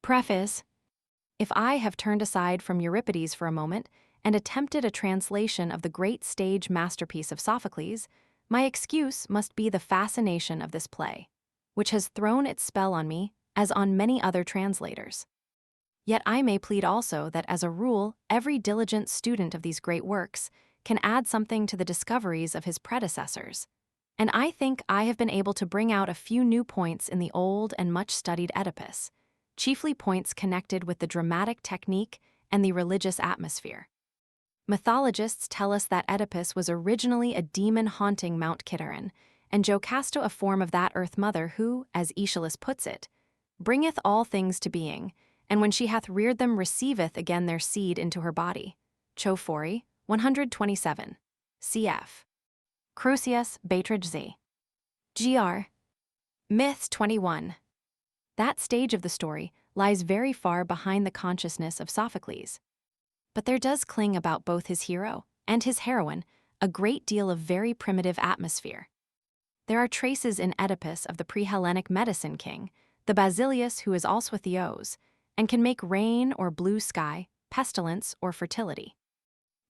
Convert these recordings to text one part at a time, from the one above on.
Preface. If I have turned aside from Euripides for a moment and attempted a translation of the great stage masterpiece of Sophocles, my excuse must be the fascination of this play, which has thrown its spell on me as on many other translators. Yet I may plead also that as a rule, every diligent student of these great works can add something to the discoveries of his predecessors, and I think I have been able to bring out a few new points in the old and much-studied Oedipus, chiefly points connected with the dramatic technique and the religious atmosphere. Mythologists tell us that Oedipus was originally a demon haunting Mount Kithaeron, and Jocasta a form of that earth mother who, as Aeschylus puts it, bringeth all things to being, and when she hath reared them receiveth again their seed into her body. Chophori, 127. Cf. Crucius, Beatrage Z. Gr. Myths 21. That stage of the story lies very far behind the consciousness of Sophocles. But there does cling about both his hero and his heroine a great deal of very primitive atmosphere. There are traces in Oedipus of the pre-Hellenic medicine king, the Basilius who is also a theos, and can make rain or blue sky, pestilence or fertility.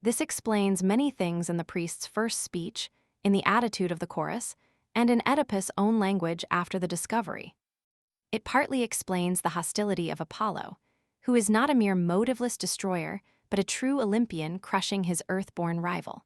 This explains many things in the priest's first speech, in the attitude of the chorus, and in Oedipus' own language after the discovery. It partly explains the hostility of Apollo, who is not a mere motiveless destroyer, but a true Olympian crushing his earth-born rival.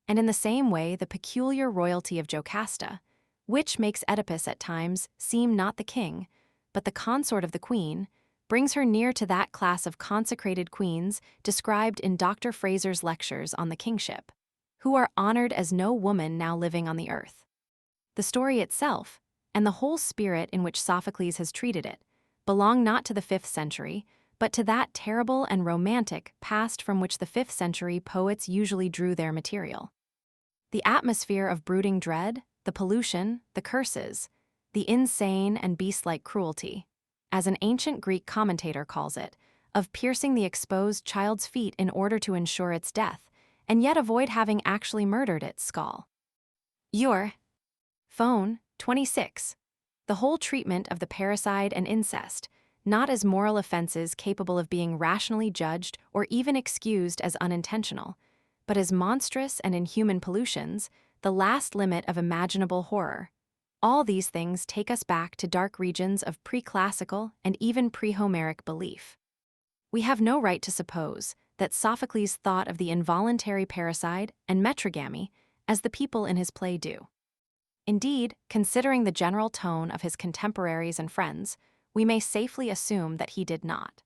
And in the same way, the peculiar royalty of Jocasta, which makes Oedipus at times seem not the king, but the consort of the queen, brings her near to that class of consecrated queens described in Dr. Fraser's lectures on the kingship, who are honored as no woman now living on the earth. The story itself, and the whole spirit in which Sophocles has treated it, belong not to the 5th century, but to that terrible and romantic past from which the 5th century poets usually drew their material. The atmosphere of brooding dread, the pollution, the curses, the insane and beast-like cruelty, as an ancient Greek commentator calls it, of piercing the exposed child's feet in order to ensure its death, and yet avoid having actually murdered its skull. Your Phone 26. The whole treatment of the parricide and incest, not as moral offenses capable of being rationally judged or even excused as unintentional, but as monstrous and inhuman pollutions, the last limit of imaginable horror. All these things take us back to dark regions of pre-classical and even pre-Homeric belief. We have no right to suppose that Sophocles thought of the involuntary parricide and metrogamy as the people in his play do. Indeed, considering the general tone of his contemporaries and friends, we may safely assume that he did not.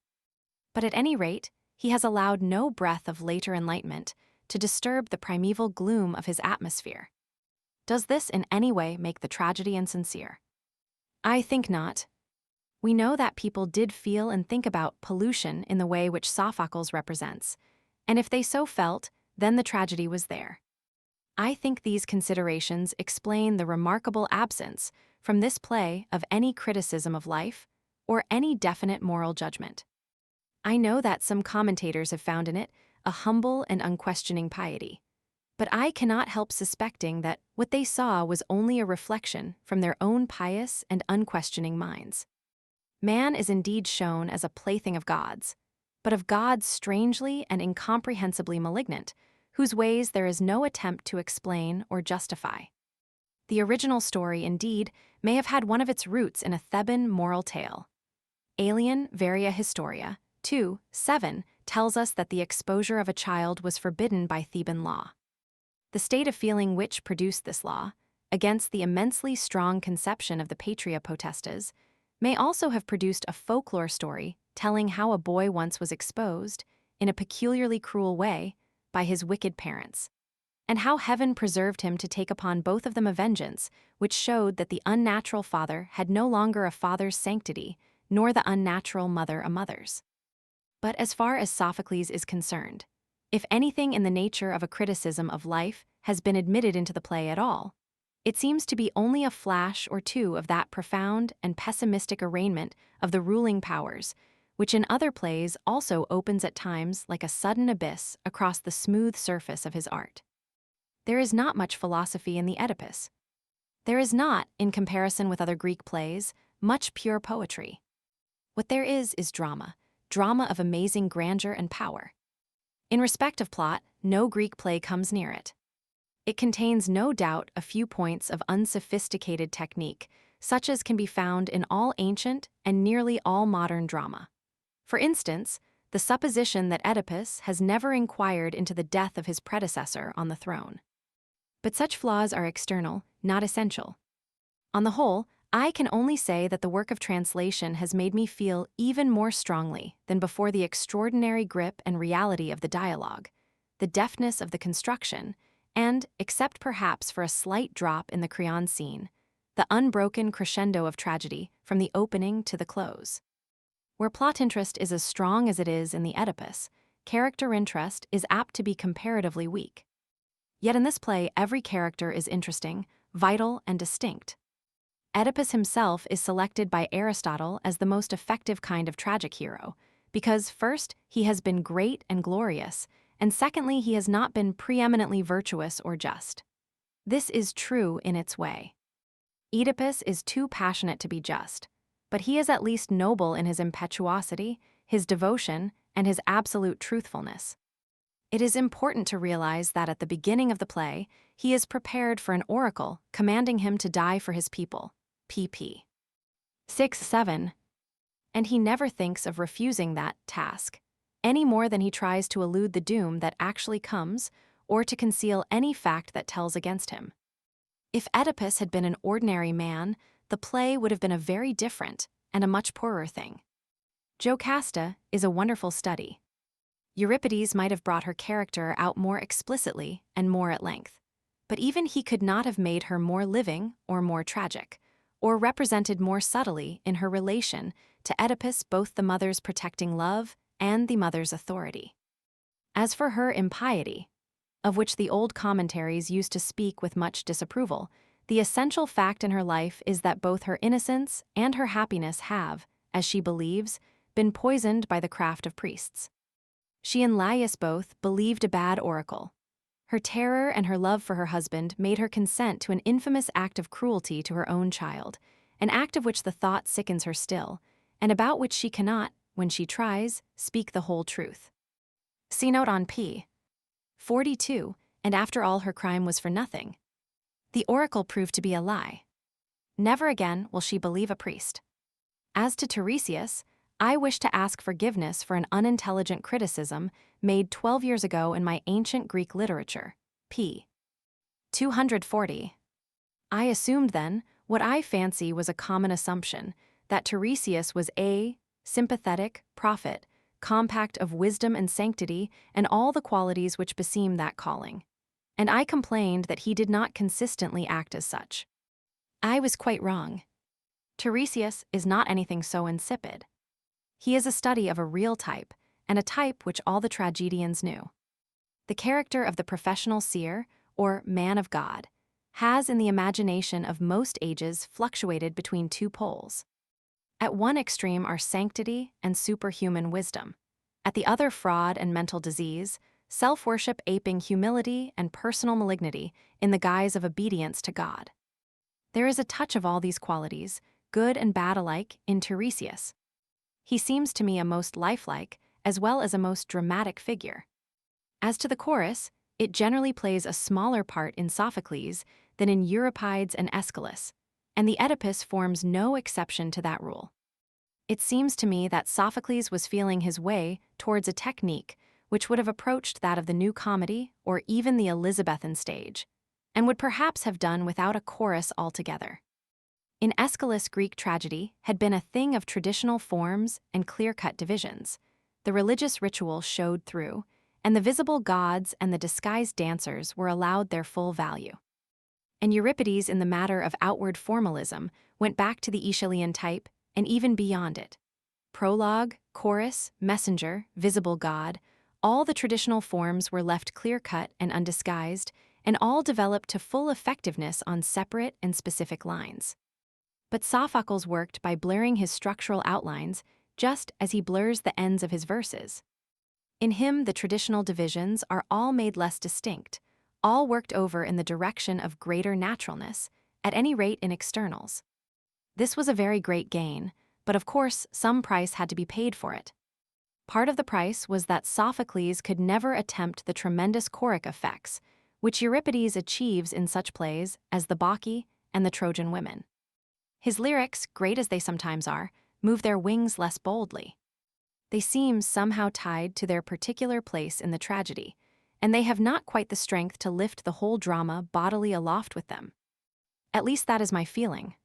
But at any rate, he has allowed no breath of later enlightenment to disturb the primeval gloom of his atmosphere. Does this in any way make the tragedy insincere? I think not. We know that people did feel and think about pollution in the way which Sophocles represents, and if they so felt, then the tragedy was there. I think these considerations explain the remarkable absence from this play of any criticism of life or any definite moral judgment. I know that some commentators have found in it a humble and unquestioning piety, but I cannot help suspecting that what they saw was only a reflection from their own pious and unquestioning minds. Man is indeed shown as a plaything of gods, but of gods strangely and incomprehensibly malignant, whose ways there is no attempt to explain or justify. The original story, indeed, may have had one of its roots in a Theban moral tale. Alien Varia Historia 2:7 tells us that the exposure of a child was forbidden by Theban law. The state of feeling which produced this law, against the immensely strong conception of the patria potestas, may also have produced a folklore story telling how a boy once was exposed, in a peculiarly cruel way, by his wicked parents, and how heaven preserved him to take upon both of them a vengeance which showed that the unnatural father had no longer a father's sanctity, nor the unnatural mother a mother's. But as far as Sophocles is concerned, if anything in the nature of a criticism of life has been admitted into the play at all, it seems to be only a flash or two of that profound and pessimistic arraignment of the ruling powers, which in other plays also opens at times like a sudden abyss across the smooth surface of his art. There is not much philosophy in the Oedipus. There is not, in comparison with other Greek plays, much pure poetry. What there is drama, drama of amazing grandeur and power. In respect of plot, no Greek play comes near it. It contains no doubt a few points of unsophisticated technique, such as can be found in all ancient and nearly all modern drama. For instance, the supposition that Oedipus has never inquired into the death of his predecessor on the throne. But such flaws are external, not essential. On the whole, I can only say that the work of translation has made me feel even more strongly than before the extraordinary grip and reality of the dialogue, the deftness of the construction, and, except perhaps for a slight drop in the Creon scene, the unbroken crescendo of tragedy from the opening to the close. Where plot interest is as strong as it is in the Oedipus, character interest is apt to be comparatively weak. Yet in this play, every character is interesting, vital, and distinct. Oedipus himself is selected by Aristotle as the most effective kind of tragic hero, because first, he has been great and glorious, and secondly, he has not been preeminently virtuous or just. This is true in its way. Oedipus is too passionate to be just, but he is at least noble in his impetuosity, his devotion, and his absolute truthfulness. It is important to realize that at the beginning of the play, he is prepared for an oracle commanding him to die for his people, pp. 6-7, and he never thinks of refusing that task, any more than he tries to elude the doom that actually comes or to conceal any fact that tells against him. If Oedipus had been an ordinary man, the play would have been a very different and a much poorer thing. Jocasta is a wonderful study. Euripides might have brought her character out more explicitly and more at length, but even he could not have made her more living or more tragic, or represented more subtly in her relation to Oedipus both the mother's protecting love and the mother's authority. As for her impiety, of which the old commentaries used to speak with much disapproval, the essential fact in her life is that both her innocence and her happiness have, as she believes, been poisoned by the craft of priests. She and Laïus both believed a bad oracle. Her terror and her love for her husband made her consent to an infamous act of cruelty to her own child, an act of which the thought sickens her still, and about which she cannot, when she tries, speak the whole truth. See note on p. 42, and after all her crime was for nothing. The oracle proved to be a lie. Never again will she believe a priest. As to Tiresias, I wish to ask forgiveness for an unintelligent criticism made 12 years ago in my ancient Greek literature, p. 240. I assumed then, what I fancy was a common assumption, that Tiresias was a sympathetic prophet, compact of wisdom and sanctity and all the qualities which beseem that calling. And I complained that he did not consistently act as such. I was quite wrong. Tiresias is not anything so insipid. He is a study of a real type, and a type which all the tragedians knew. The character of the professional seer, or man of God, has in the imagination of most ages fluctuated between two poles. At one extreme are sanctity and superhuman wisdom. At the other, fraud and mental disease, self-worship aping humility and personal malignity in the guise of obedience to God. There is a touch of all these qualities, good and bad alike, in Tiresias. He seems to me a most lifelike, as well as a most dramatic figure. As to the chorus, it generally plays a smaller part in Sophocles than in Euripides and Aeschylus, and the Oedipus forms no exception to that rule. It seems to me that Sophocles was feeling his way towards a technique which would have approached that of the New Comedy or even the Elizabethan stage, and would perhaps have done without a chorus altogether. In Aeschylus, Greek tragedy had been a thing of traditional forms and clear-cut divisions. The religious ritual showed through, and the visible gods and the disguised dancers were allowed their full value. And Euripides, in the matter of outward formalism, went back to the Aeschylean type and even beyond it. Prologue, chorus, messenger, visible god, all the traditional forms were left clear-cut and undisguised, and all developed to full effectiveness on separate and specific lines. But Sophocles worked by blurring his structural outlines just as he blurs the ends of his verses. In him, the traditional divisions are all made less distinct, all worked over in the direction of greater naturalness, at any rate in externals. This was a very great gain, but of course, some price had to be paid for it. Part of the price was that Sophocles could never attempt the tremendous choric effects, which Euripides achieves in such plays as the Bacchae and the Trojan Women. His lyrics, great as they sometimes are, move their wings less boldly. They seem somehow tied to their particular place in the tragedy, and they have not quite the strength to lift the whole drama bodily aloft with them. At least that is my feeling.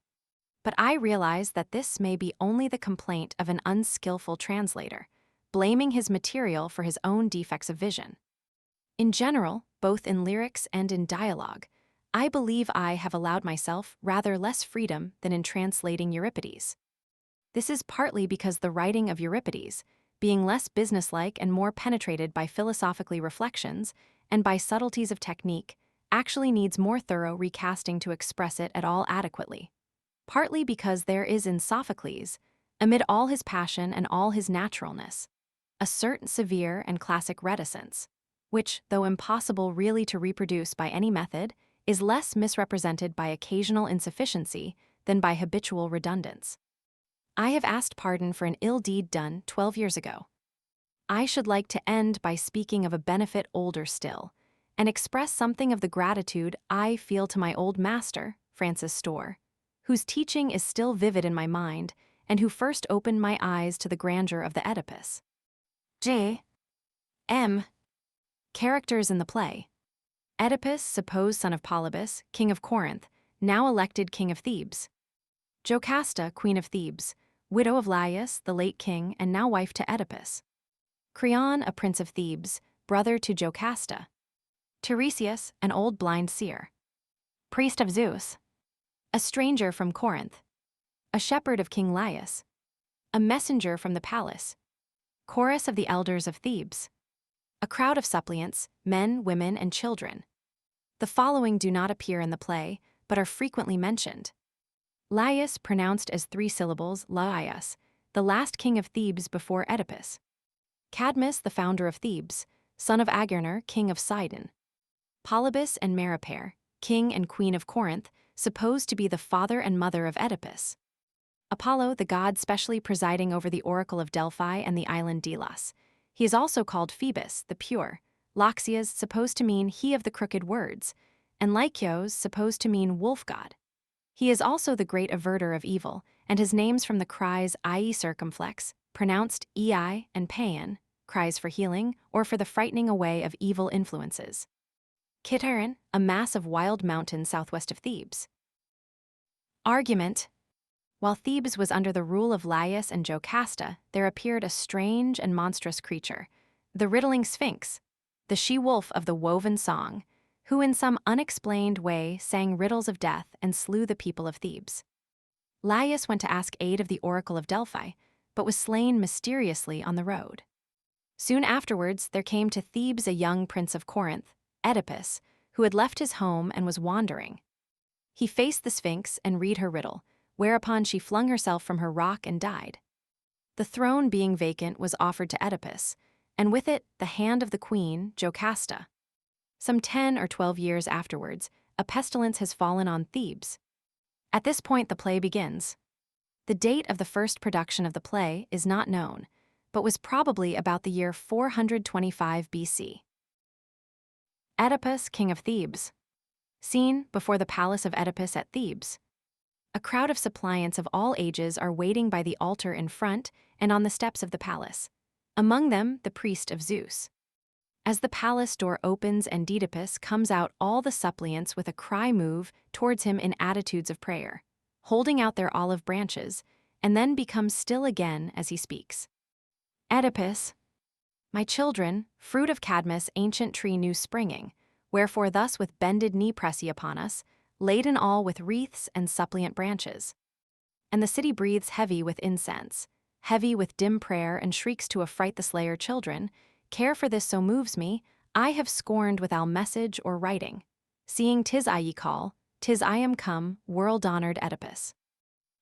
But I realize that this may be only the complaint of an unskillful translator, blaming his material for his own defects of vision. In general, both in lyrics and in dialogue, I believe I have allowed myself rather less freedom than in translating Euripides. This is partly because the writing of Euripides, being less businesslike and more penetrated by philosophically reflections and by subtleties of technique, actually needs more thorough recasting to express it at all adequately. Partly because there is in Sophocles, amid all his passion and all his naturalness, a certain severe and classic reticence, which, though impossible really to reproduce by any method, is less misrepresented by occasional insufficiency than by habitual redundance. I have asked pardon for an ill deed done 12 years ago. I should like to end by speaking of a benefit older still, and express something of the gratitude I feel to my old master, Francis Storr, whose teaching is still vivid in my mind, and who first opened my eyes to the grandeur of the Oedipus. J.M. Characters in the play. Oedipus, supposed son of Polybus, king of Corinth, now elected king of Thebes. Jocasta, queen of Thebes, widow of Laïus, the late king, and now wife to Oedipus. Creon, a prince of Thebes, brother to Jocasta. Tiresias, an old blind seer. Priest of Zeus. A stranger from Corinth. A shepherd of King Laïus. A messenger from the palace. Chorus of the elders of Thebes. A crowd of suppliants, men, women, and children. The following do not appear in the play, but are frequently mentioned. Laïus, pronounced as 3 syllables, Laïus, the last king of Thebes before Oedipus. Cadmus, the founder of Thebes, son of Agarner, king of Sidon. Polybus and Meropaer, king and queen of Corinth, supposed to be the father and mother of Oedipus. Apollo, the god specially presiding over the oracle of Delphi and the island Delos. He is also called Phoebus, the pure. Loxias, supposed to mean he of the crooked words, and Lykios, supposed to mean wolf god. He is also the great averter of evil, and his names from the cries Ie circumflex, pronounced Ei, and Paean, cries for healing or for the frightening away of evil influences. Kithaeron, a mass of wild mountains southwest of Thebes. Argument. While Thebes was under the rule of Laïus and Jocasta, there appeared a strange and monstrous creature, the riddling Sphinx, the she-wolf of the woven song, who in some unexplained way sang riddles of death and slew the people of Thebes. Laïus went to ask aid of the oracle of Delphi, but was slain mysteriously on the road. Soon afterwards, there came to Thebes a young prince of Corinth, Oedipus, who had left his home and was wandering. He faced the Sphinx and read her riddle, whereupon she flung herself from her rock and died. The throne being vacant was offered to Oedipus, and with it the hand of the queen, Jocasta. Some 10 or 12 years afterwards, a pestilence has fallen on Thebes. At this point the play begins. The date of the first production of the play is not known, but was probably about the year 425 BC. Oedipus, king of Thebes. Scene before the palace of Oedipus at Thebes. A crowd of suppliants of all ages are waiting by the altar in front and on the steps of the palace, among them the priest of Zeus. As the palace door opens and Oedipus comes out, all the suppliants with a cry move towards him in attitudes of prayer, holding out their olive branches, and then become still again as he speaks. Oedipus, my children, fruit of Cadmus' ancient tree new springing, wherefore thus with bended knee press ye upon us, laden all with wreaths and suppliant branches. And the city breathes heavy with incense, heavy with dim prayer, and shrieks to affright the slayer children. Care for this so moves me, I have scorned without message or writing. Seeing 'tis I ye call, 'tis I am come, world-honored Oedipus.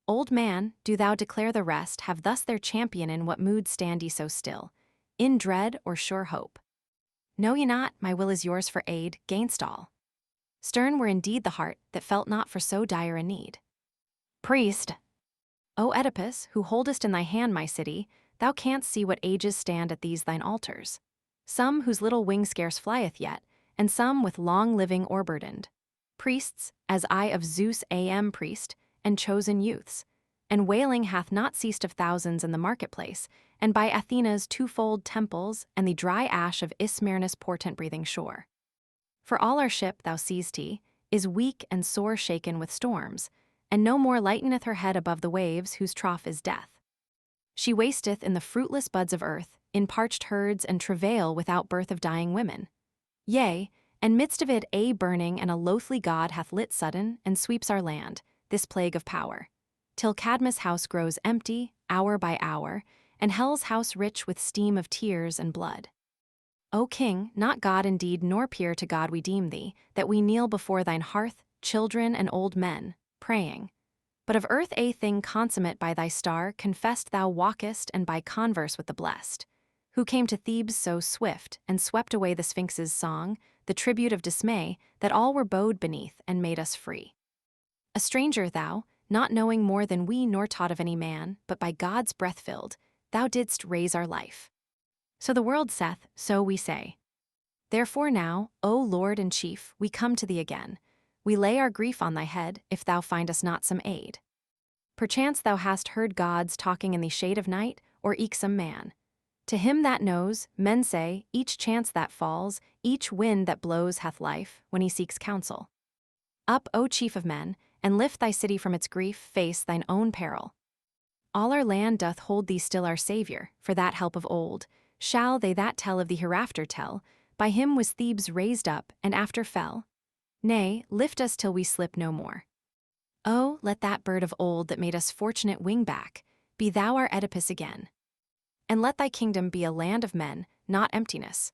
Old man, do thou declare the rest have thus their champion. In what mood stand ye so still? In dread or sure hope? Know ye not, my will is yours for aid, gainst all. Stern were indeed the heart that felt not for so dire a need. Priest. O Oedipus, who holdest in thy hand my city, thou canst see what ages stand at these thine altars. Some whose little wing scarce flieth yet, and some with long living o'erburdened. Priests, as I of Zeus am priest, and chosen youths. And wailing hath not ceased of thousands in the marketplace, and by Athena's twofold temples, and the dry ash of Ismernus' portent-breathing shore. For all our ship, thou seest, is weak and sore shaken with storms, and no more lighteneth her head above the waves whose trough is death. She wasteth in the fruitless buds of earth, in parched herds and travail without birth of dying women. Yea, and midst of it a burning and a loathly god hath lit sudden, and sweeps our land, this plague of power, till Cadmus' house grows empty, hour by hour, and hell's house rich with steam of tears and blood. O King, not God indeed nor peer to God we deem thee, that we kneel before thine hearth, children and old men, praying. But of earth a thing consummate by thy star confessed thou walkest and by converse with the blessed, who came to Thebes so swift, and swept away the Sphinx's song, the tribute of dismay, that all were bowed beneath and made us free. A stranger thou, not knowing more than we nor taught of any man, but by God's breath filled, thou didst raise our life. So the world saith, so we say. Therefore now, O Lord and Chief, we come to thee again. We lay our grief on thy head, if thou find us not some aid. Perchance thou hast heard gods talking in the shade of night, or eke some man. To him that knows, men say, each chance that falls, each wind that blows hath life, when he seeks counsel. Up, O chief of men, and lift thy city from its grief, face thine own peril. All our land doth hold thee still our Saviour, for that help of old. Shall they that tell of the hereafter tell, by him was Thebes raised up, and after fell? Nay, lift us till we slip no more. Oh, let that bird of old that made us fortunate wing back, be thou our Oedipus again. And let thy kingdom be a land of men, not emptiness.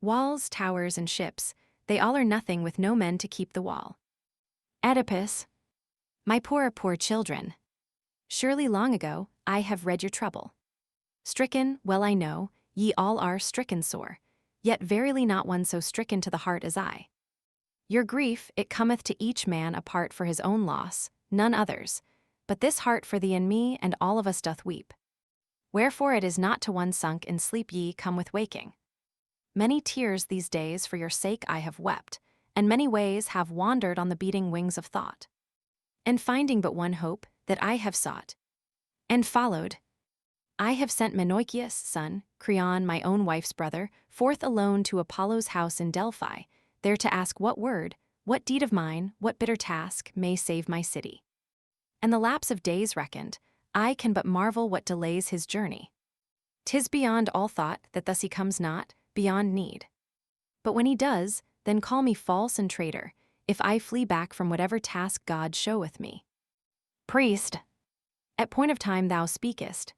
Walls, towers, and ships, they all are nothing with no men to keep the wall. Oedipus, my poor, poor children. Surely long ago, I have read your trouble. Stricken, well I know, ye all are stricken sore, yet verily not one so stricken to the heart as I. Your grief, it cometh to each man apart for his own loss, none others, but this heart for thee and me and all of us doth weep. Wherefore it is not to one sunk in sleep ye come with waking. Many tears these days for your sake I have wept, and many ways have wandered on the beating wings of thought. And finding but one hope, that I have sought, and followed, I have sent Menœchus' son, Creon, my own wife's brother, forth alone to Apollo's house in Delphi, there to ask what word, what deed of mine, what bitter task may save my city. And the lapse of days reckoned, I can but marvel what delays his journey. 'Tis beyond all thought that thus he comes not, beyond need. But when he does, then call me false and traitor, if I flee back from whatever task God showeth me. Priest, at point of time thou speakest.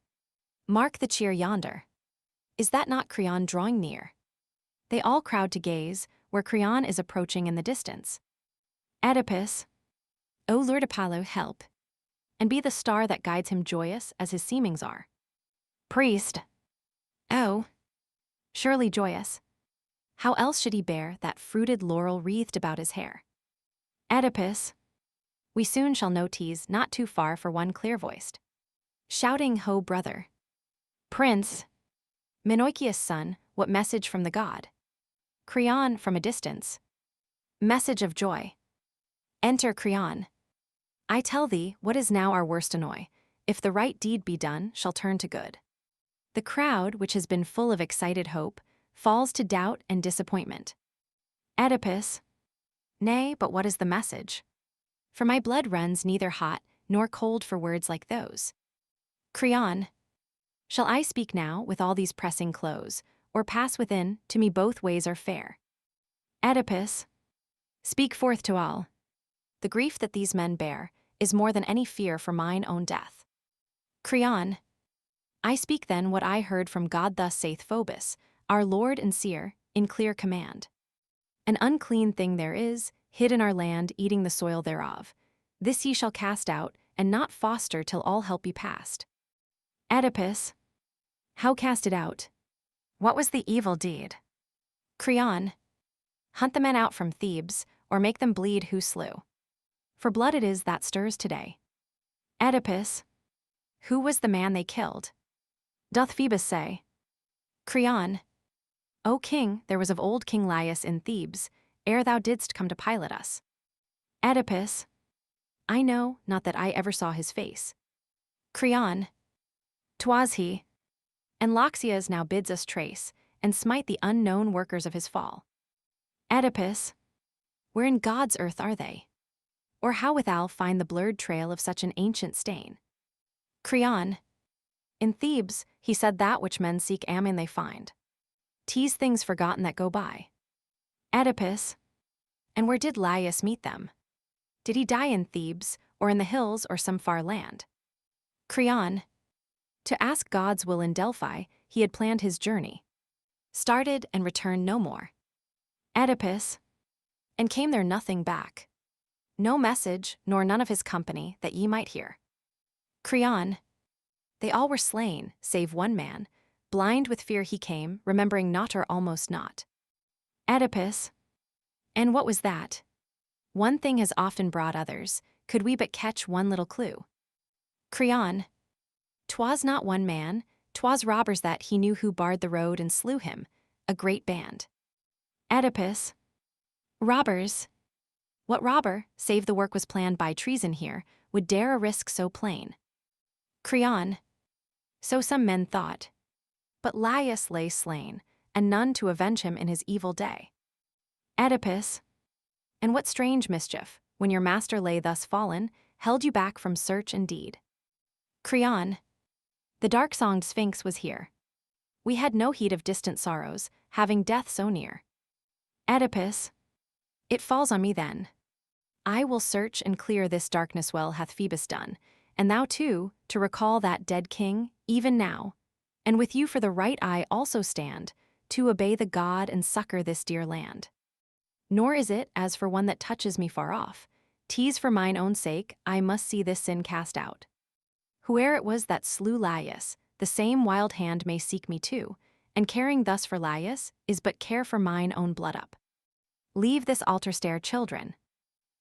Mark the cheer yonder. Is that not Creon drawing near? They all crowd to gaze, where Creon is approaching in the distance. Oedipus, O Lord Apollo, help, and be the star that guides him joyous as his seemings are. Priest, oh, surely joyous. How else should he bear that fruited laurel wreathed about his hair? Oedipus, we soon shall know 'tis not too far for one clear-voiced. Shouting, ho, brother. Prince, Menœchus' son, what message from the god? Creon from a distance. Message of joy. Enter Creon. I tell thee, what is now our worst annoy, if the right deed be done, shall turn to good. The crowd, which has been full of excited hope, falls to doubt and disappointment. Oedipus, nay, but what is the message? For my blood runs neither hot nor cold for words like those. Creon, shall I speak now with all these pressing close, or pass within, to me both ways are fair? Oedipus, speak forth to all. The grief that these men bear is more than any fear for mine own death. Creon, I speak then what I heard from God, thus saith Phoebus, our Lord and Seer, in clear command. An unclean thing there is, hid in our land, eating the soil thereof. This ye shall cast out, and not foster till all help be past. Oedipus, how cast it out? What was the evil deed? Creon, hunt the men out from Thebes, or make them bleed who slew. For blood it is that stirs today. Oedipus, Who was the man they killed? Doth Phoebus say? Creon. O king, there was of old King Laïus in Thebes, ere thou didst come to pilot us. Oedipus. I know, not that I ever saw his face. Creon. 'Twas he. And Loxias now bids us trace, and smite the unknown workers of his fall. Oedipus. Where in God's earth are they? Or how withal find the blurred trail of such an ancient stain? Creon. In Thebes, he said that which men seek amen they find. 'Tis things forgotten that go by. Oedipus. And where did Laïus meet them? Did he die in Thebes, or in the hills, or some far land? Creon. To ask God's will in Delphi, he had planned his journey. Started and returned no more. Oedipus. And came there nothing back. No message, nor none of his company, that ye might hear. Creon. They all were slain, save one man. Blind with fear he came, remembering not or almost not. Oedipus. And what was that? One thing has often brought others, could we but catch one little clue. Creon. 'Twas not one man, 'twas robbers that he knew who barred the road and slew him, a great band. Oedipus. Robbers. What robber, save the work was planned by treason here, would dare a risk so plain? Creon. So some men thought. But Laïus lay slain, and none to avenge him in his evil day. Oedipus. And what strange mischief, when your master lay thus fallen, held you back from search and deed? Creon. The dark-songed Sphinx was here. We had no heed of distant sorrows, having death so near. Oedipus. It falls on me then. I will search and clear this darkness well hath Phoebus done, and thou too, to recall that dead king, even now, and with you for the right eye also stand, to obey the god and succor this dear land. Nor is it as for one that touches me far off, 'tis for mine own sake I must see this sin cast out. Whoe'er it was that slew Laïus, the same wild hand may seek me too, and caring thus for Laïus is but care for mine own blood up. Leave this altar stair, children.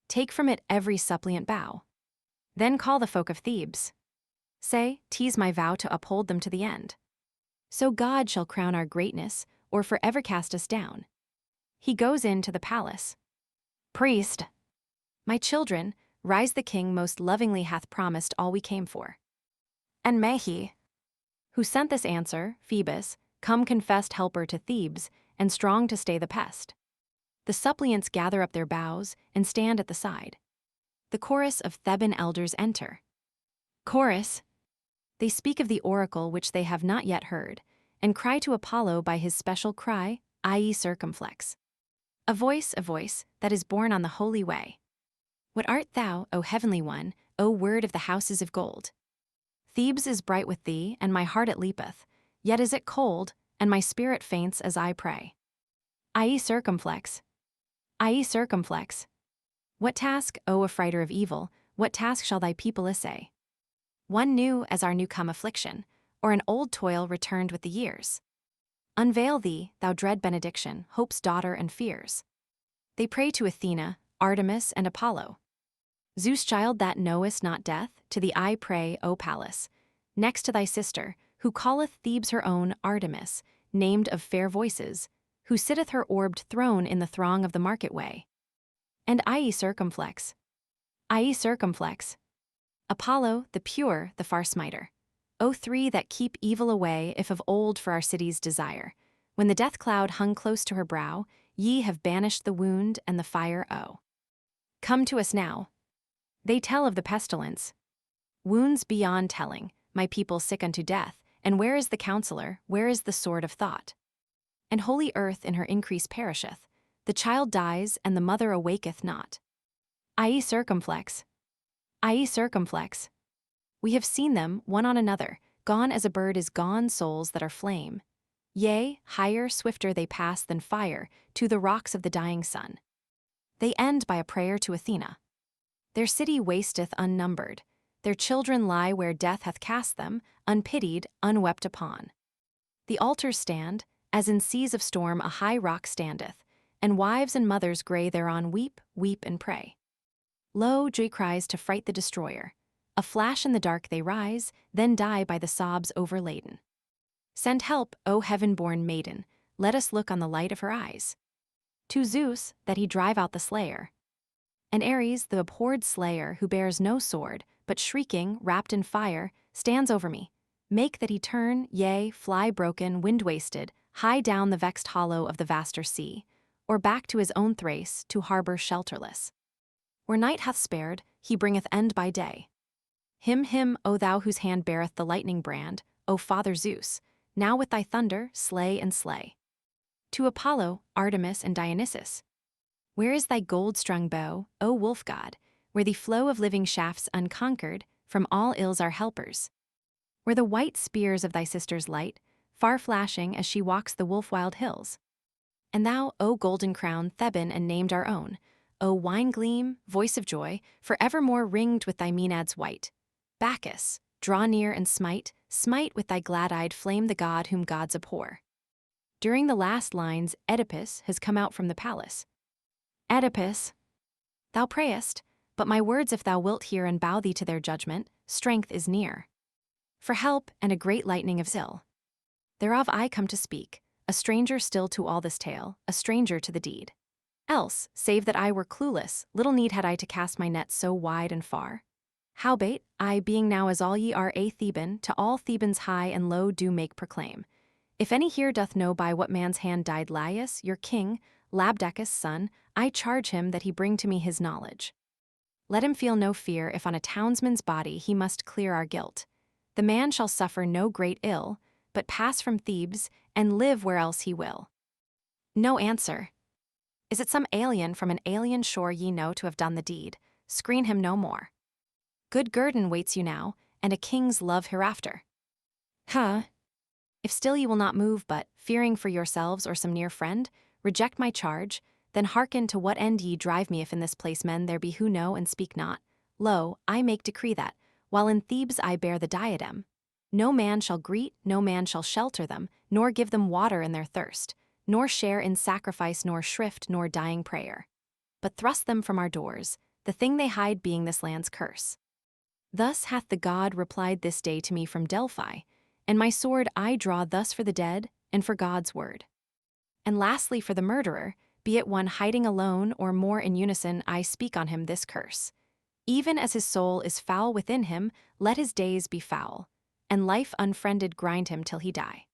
Take from it every suppliant bow. Then call the folk of Thebes. Say, 'tis my vow to uphold them to the end. So God shall crown our greatness, or forever cast us down. He goes in to the palace. Priest. My children, rise, the king most lovingly hath promised all we came for. And may he, who sent this answer, Phoebus, come confessed helper to Thebes, and strong to stay the pest. The suppliants gather up their boughs and stand at the side. The chorus of Theban elders enter. Chorus. They speak of the oracle which they have not yet heard, and cry to Apollo by his special cry, i.e. circumflex. A voice, that is borne on the holy way. What art thou, O heavenly one, O word of the houses of gold? Thebes is bright with thee, and my heart it leapeth, yet is it cold, and my spirit faints as I pray. I.e. circumflex. I.e. circumflex. What task, O affrighter of evil, what task shall thy people essay? One new as our new-come affliction, or an old toil returned with the years? Unveil thee, thou dread benediction, hope's daughter and fears. They pray to Athena, Artemis, and Apollo. Zeus child that knowest not death, to thee I pray, O Pallas, next to thy sister, who calleth Thebes her own, Artemis, named of fair voices, who sitteth her orbed throne in the throng of the market way. And I.e. circumflex. I.e. circumflex. Apollo, the pure, the far smiter. O three that keep evil away, if of old for our city's desire, when the death cloud hung close to her brow, ye have banished the wound and the fire, O. Come to us now. They tell of the pestilence. Wounds beyond telling, my people sick unto death, and where is the counselor, where is the sword of thought? And holy earth in her increase perisheth, the child dies, and the mother awaketh not. I.e. circumflex. I.e. circumflex. We have seen them, one on another, gone as a bird is gone souls that are flame. Yea, higher, swifter they pass than fire, to the rocks of the dying sun. They end by a prayer to Athena. Their city wasteth unnumbered. Their children lie where death hath cast them, unpitied, unwept upon. The altars stand, as in seas of storm a high rock standeth, and wives and mothers grey thereon weep, weep and pray. Lo, joy cries to fright the destroyer. A flash in the dark they rise, then die by the sobs overladen. Send help, O heaven-born maiden, let us look on the light of her eyes. To Zeus, that he drive out the slayer. And Ares, the abhorred slayer, who bears no sword, but shrieking, wrapped in fire, stands over me. Make that he turn, yea, fly broken, wind-wasted, high down the vexed hollow of the vaster sea, or back to his own Thrace, to harbor shelterless. Where night hath spared, he bringeth end by day. Him, O thou whose hand beareth the lightning brand, O Father Zeus, now with thy thunder slay and slay. To Apollo, Artemis, and Dionysus. Where is thy gold-strung bow, O wolf god, where the flow of living shafts unconquered, from all ills are helpers? Where the white spears of thy sister's light, far flashing as she walks the wolf-wild hills? And thou, O golden crown, Theban and named our own, O wine gleam, voice of joy, forevermore ringed with thy maenads white. Bacchus, draw near and smite with thy glad-eyed flame the god whom gods abhor. During the last lines, Oedipus has come out from the palace. Oedipus, thou prayest, but my words if thou wilt hear and bow thee to their judgment, strength is near. For help and a great lightning of Zil. Thereof I come to speak, a stranger still to all this tale, a stranger to the deed. Else, save that I were clueless, little need had I to cast my net so wide and far. Howbeit, I being now as all ye are a Theban, to all Thebans high and low do make proclaim. If any here doth know by what man's hand died Laïus, your king, Labdacus' son, I charge him that he bring to me his knowledge. Let him feel no fear if on a townsman's body he must clear our guilt. The man shall suffer no great ill, but pass from Thebes and live where else he will. No answer. Is it some alien from an alien shore ye know to have done the deed? Screen him no more. Good guerdon waits you now, and a king's love hereafter. If still ye will not move, but, fearing for yourselves or some near friend, reject my charge, then hearken to what end ye drive me if in this place men there be who know and speak not. Lo, I make decree that, while in Thebes I bear the diadem, no man shall greet, no man shall shelter them, nor give them water in their thirst, nor share in sacrifice nor shrift nor dying prayer. But thrust them from our doors, the thing they hide being this land's curse. Thus hath the god replied this day to me from Delphi, and my sword I draw thus for the dead and for God's word. And lastly for the murderer, be it one hiding alone or more in unison, I speak on him this curse. Even as his soul is foul within him, let his days be foul, and life unfriended grind him till he die.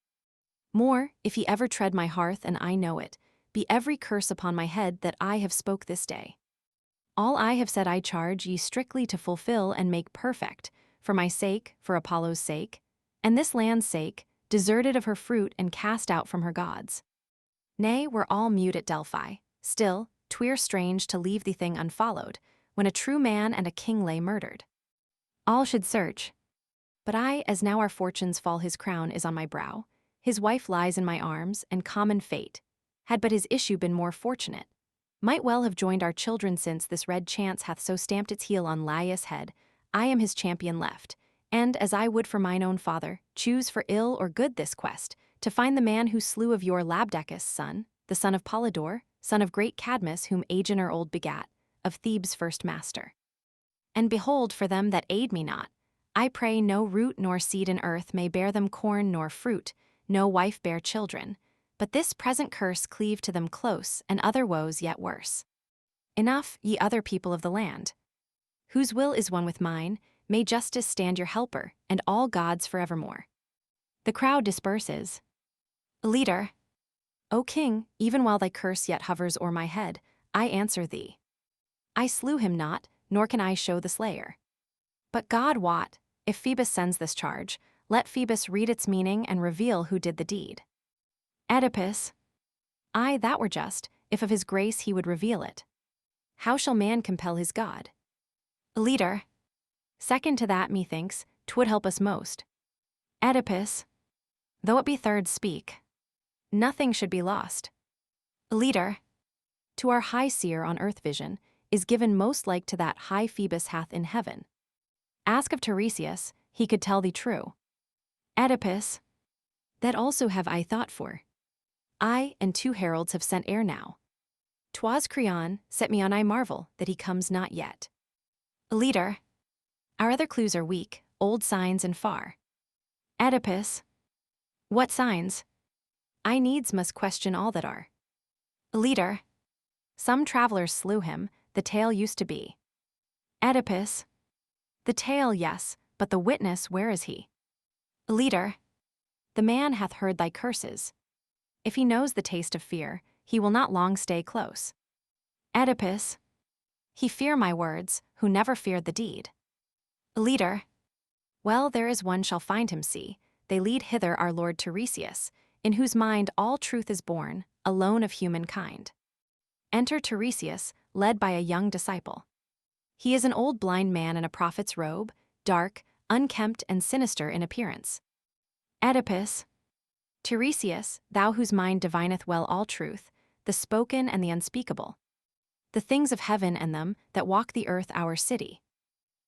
More, if he ever tread my hearth and I know it, be every curse upon my head that I have spoke this day. All I have said I charge ye strictly to fulfill and make perfect, for my sake, for Apollo's sake, and this land's sake, deserted of her fruit and cast out from her gods. Nay, we're all mute at Delphi, still, 'twere strange to leave the thing unfollowed, when a true man and a king lay murdered. All should search. But I, as now our fortunes fall his crown is on my brow, his wife lies in my arms, and common fate, had but his issue been more fortunate, might well have joined our children since this red chance hath so stamped its heel on Laïus' head, I am his champion left, and, as I would for mine own father, choose for ill or good this quest, to find the man who slew of your Labdacus' son, the son of Polydor, son of great Cadmus whom Agenor old begat, of Thebes' first master. And behold, for them that aid me not, I pray no root nor seed in earth may bear them corn nor fruit, no wife bear children, but this present curse cleave to them close, and other woes yet worse. Enough, ye other people of the land. Whose will is one with mine, may justice stand your helper, and all gods forevermore. The crowd disperses. Leader, O king, even while thy curse yet hovers o'er my head, I answer thee. I slew him not, nor can I show the slayer. But God wot, if Phoebus sends this charge, let Phoebus read its meaning and reveal who did the deed. Oedipus, aye, that were just, if of his grace he would reveal it. How shall man compel his God? Leader, second to that, methinks, 'twould help us most. Oedipus, though it be third, speak. Nothing should be lost. Leader, to our high seer on earth vision, is given most like to that high Phoebus hath in heaven. Ask of Tiresias, he could tell thee true. Oedipus, that also have I thought for. I and 2 heralds have sent ere now. 'Twas Creon, set me on I marvel that he comes not yet. Leader, Our other clues are weak, old signs and far. Oedipus. What signs? I needs must question all that are. Leader. Some travelers slew him, the tale used to be. Oedipus. The tale, yes, but the witness, where is he? Leader. The man hath heard thy curses. If he knows the taste of fear, he will not long stay close. Oedipus. He fear my words, who never feared the deed. Leader. Well, there is one shall find him, see, they lead hither our lord Tiresias, in whose mind all truth is born, alone of humankind. Enter Tiresias, led by a young disciple. He is an old blind man in a prophet's robe, dark, unkempt and sinister in appearance. Oedipus. Tiresias, thou whose mind divineth well all truth, the spoken and the unspeakable, the things of heaven and them that walk the earth our city.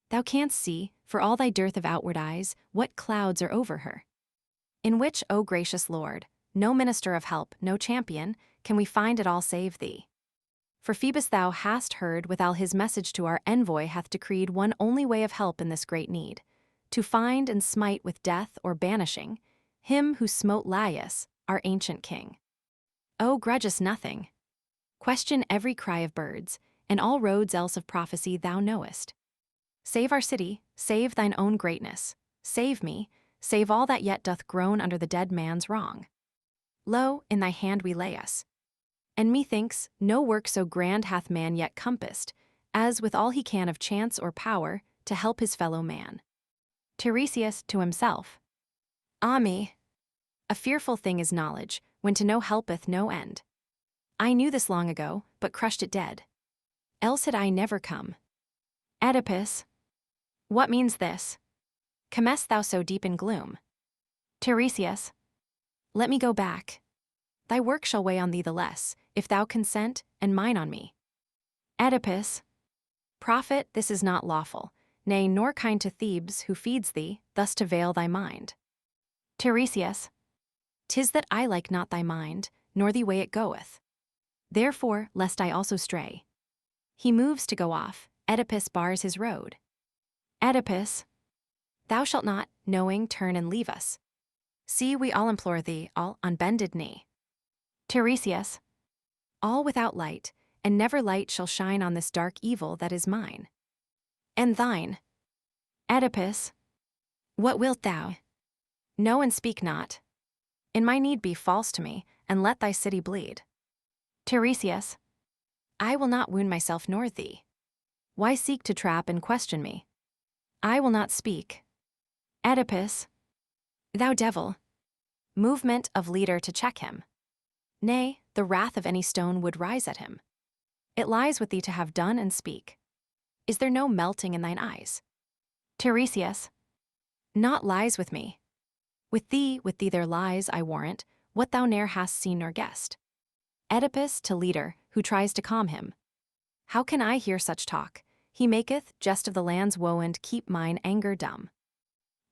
Thou canst see, for all thy dearth of outward eyes, what clouds are over her. In which, O gracious Lord, no minister of help, no champion, can we find at all save thee. For Phoebus thou hast heard withal his message to our envoy hath decreed one only way of help in this great need, to find and smite with death or banishing him who smote Laïus, our ancient king. O grudge us nothing. Question every cry of birds, and all roads else of prophecy thou knowest. Save our city, save thine own greatness, save me, save all that yet doth groan under the dead man's wrong. Lo, in thy hand we lay us. And methinks, no work so grand hath man yet compassed, as with all he can of chance or power, to help his fellow man. Tiresias to himself. Ah me! A fearful thing is knowledge, when to know helpeth no end. I knew this long ago, but crushed it dead. Else had I never come. Oedipus. What means this? Comest thou so deep in gloom? Tiresias. Let me go back. Thy work shall weigh on thee the less, if thou consent, and mine on me. Oedipus. Prophet, this is not lawful, nay, nor kind to Thebes, who feeds thee, thus to veil thy mind. Tiresias. 'Tis that I like not thy mind, nor the way it goeth. Therefore, lest I also stray. He moves to go off, Oedipus bars his road. Oedipus. Thou shalt not, knowing, turn and leave us. See, we all implore thee, all on bended knee. Tiresias. All without light, and never light shall shine on this dark evil that is mine. And thine. Oedipus. What wilt thou? Know and speak not. In my need be false to me, and let thy city bleed. Tiresias. I will not wound myself nor thee. Why seek to trap and question me? I will not speak. Oedipus. Thou devil. Movement of leader to check him. Nay, the wrath of any stone would rise at him. It lies with thee to have done and speak. Is there no melting in thine eyes? Tiresias. Naught lies with me. With thee there lies, I warrant, what thou ne'er hast seen nor guessed. Oedipus to leader, who tries to calm him. How can I hear such talk? He maketh jest of the land's woe and keep mine anger dumb.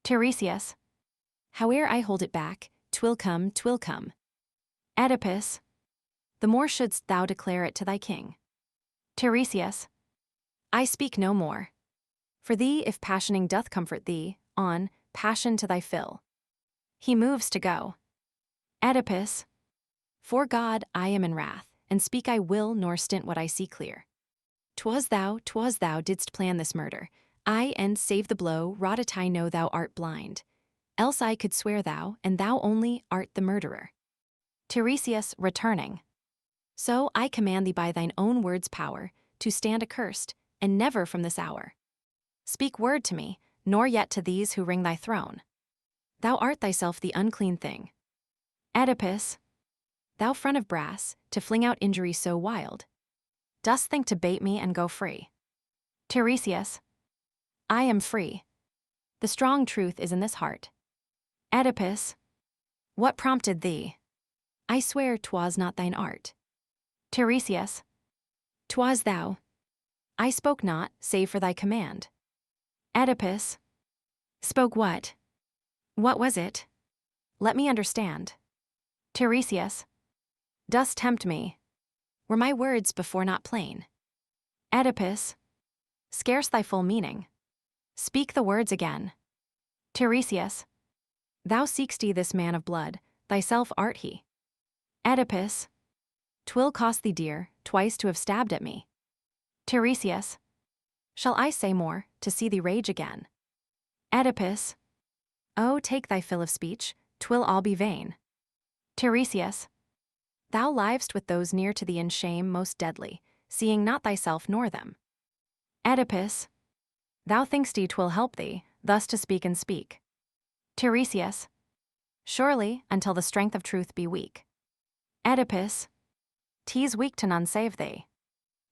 Tiresias. Howe'er I hold it back, 'twill come, 'twill come. Oedipus. The more shouldst thou declare it to thy king. Tiresias. I speak no more. For thee, if passioning doth comfort thee, on, passion to thy fill. He moves to go. Oedipus. For God, I am in wrath, and speak I will nor stint what I see clear. 'Twas thou didst plan this murder. I, and save the blow, wrought it I know thou art blind. Else I could swear thou, and thou only, art the murderer. Tiresias returning. So I command thee by thine own word's power, to stand accursed, and never from this hour. Speak word to me, nor yet to these who ring thy throne. Thou art thyself the unclean thing. Oedipus. Thou front of brass, to fling out injury so wild. Dost think to bait me and go free? Tiresias. I am free. The strong truth is in this heart. Oedipus. What prompted thee? I swear 'twas not thine art. Tiresias. 'Twas thou. I spoke not, save for thy command. Oedipus. Spoke what? What was it? Let me understand. Tiresias. Dost tempt me? Were my words before not plain? Oedipus. Scarce thy full meaning. Speak the words again. Tiresias. Thou seek'st this man of blood, thyself art he. Oedipus. 'Twill cost thee dear, twice to have stabbed at me. Tiresias. Shall I say more, to see thee rage again? Oedipus. Oh, take thy fill of speech, 'twill all be vain. Tiresias. Thou livest with those near to thee in shame most deadly, seeing not thyself nor them. Oedipus. Thou think'st 'twill help thee, thus to speak and speak. Tiresias. Surely, until the strength of truth be weak. Oedipus. 'Tis weak to none save thee.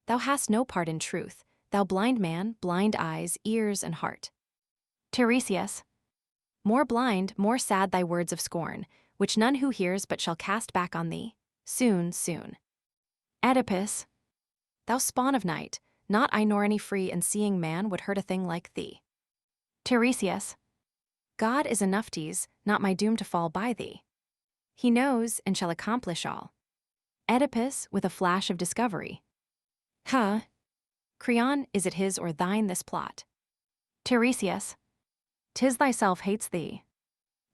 Thou hast no part in truth, thou blind man, blind eyes, ears, and heart. Tiresias. More blind, more sad thy words of scorn, which none who hears but shall cast back on thee, soon, soon. Oedipus. Thou spawn of night, not I nor any free and seeing man would hurt a thing like thee. Tiresias. God is enough tease, not my doom to fall by thee. He knows and shall accomplish all. Oedipus with a flash of discovery. Huh? Creon, is it his or thine this plot? Tiresias. 'Tis thyself hates thee.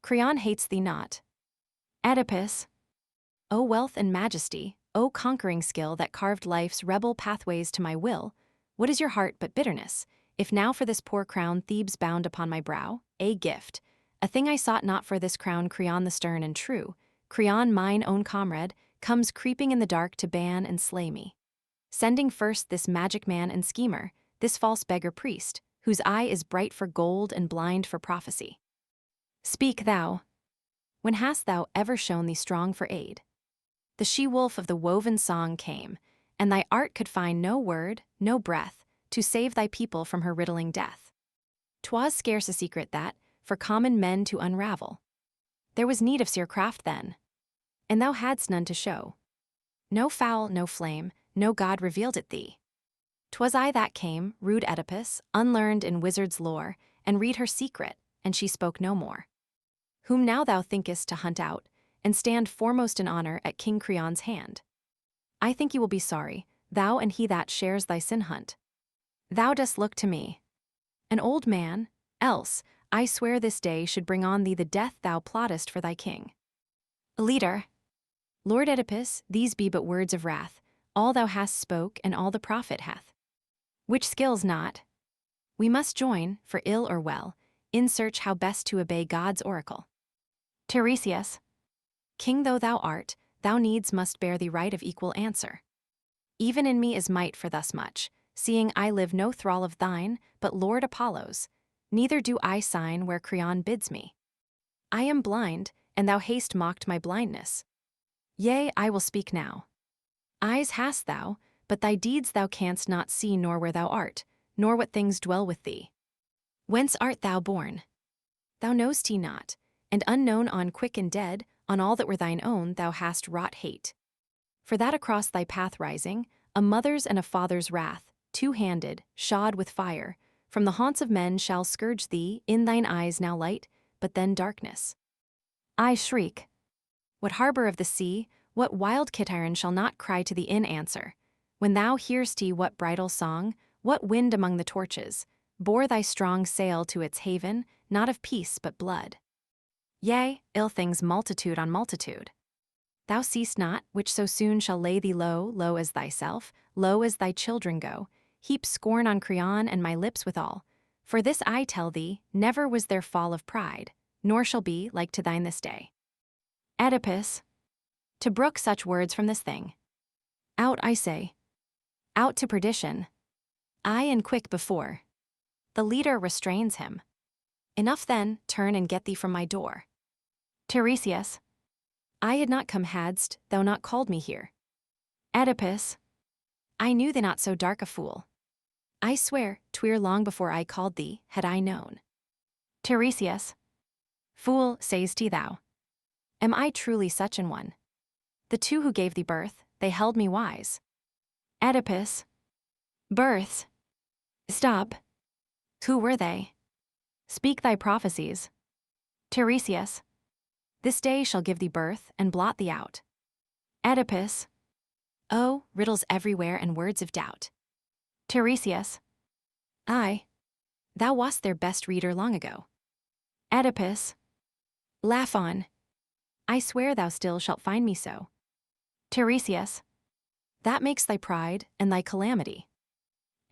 Creon hates thee not. Oedipus. O wealth and majesty, O conquering skill that carved life's rebel pathways to my will, what is your heart but bitterness, if now for this poor crown Thebes bound upon my brow, a gift, a thing I sought not for this crown Creon the stern and true, Creon mine own comrade, comes creeping in the dark to ban and slay me. Sending first this magic man and schemer, this false beggar priest, whose eye is bright for gold and blind for prophecy. Speak thou. When hast thou ever shown thee strong for aid? The she-wolf of the woven song came, and thy art could find no word, no breath, to save thy people from her riddling death. 'Twas scarce a secret that, for common men to unravel, there was need of seer craft then, and thou hadst none to show. No fowl, no flame, no god revealed it thee. 'Twas I that came, rude Oedipus, unlearned in wizard's lore, and read her secret, and she spoke no more. Whom now thou thinkest to hunt out, and stand foremost in honor at King Creon's hand. I think you will be sorry, thou and he that shares thy sin hunt. Thou dost look to me, an old man, else, I swear this day should bring on thee the death thou plottest for thy king. Leader. Lord Oedipus, these be but words of wrath, all thou hast spoke and all the prophet hath. Which skills not. We must join, for ill or well, in search how best to obey God's oracle. Tiresias. King though thou art, thou needs must bear the right of equal answer. Even in me is might for thus much, seeing I live no thrall of thine, but Lord Apollo's, neither do I sign where Creon bids me. I am blind, and thou hast mocked my blindness. Yea, I will speak now. Eyes hast thou, but thy deeds thou canst not see nor where thou art, nor what things dwell with thee. Whence art thou born? Thou know'st he not, and unknown on quick and dead, on all that were thine own thou hast wrought hate. For that across thy path rising, a mother's and a father's wrath, two-handed, shod with fire, from the haunts of men shall scourge thee, in thine eyes now light, but then darkness. I shriek. What harbor of the sea, what wild Kittiron shall not cry to thee in answer, when thou hear'st what bridal song, what wind among the torches, bore thy strong sail to its haven, not of peace but blood. Yea, ill things multitude on multitude. Thou seest not, which so soon shall lay thee low, low as thyself, low as thy children go, heap scorn on Creon and my lips withal. For this I tell thee, never was there fall of pride, nor shall be like to thine this day. Oedipus. To brook such words from this thing. Out, I say. Out to perdition. I and quick before. The leader restrains him. Enough then, turn and get thee from my door. Tiresias. I had not come hadst thou not called me here. Oedipus. I knew thee not so dark a fool. I swear, 'twere long before I called thee, had I known. Tiresias. Fool, say'st thou. Am I truly such an one? The two who gave thee birth, they held me wise. Oedipus. Births. Stop. Who were they? Speak thy prophecies. Tiresias. This day shall give thee birth and blot thee out. Oedipus. Oh, riddles everywhere and words of doubt. Tiresias. I. Thou wast their best reader long ago. Oedipus, laugh on. I swear thou still shalt find me so. Tiresias, that makes thy pride and thy calamity.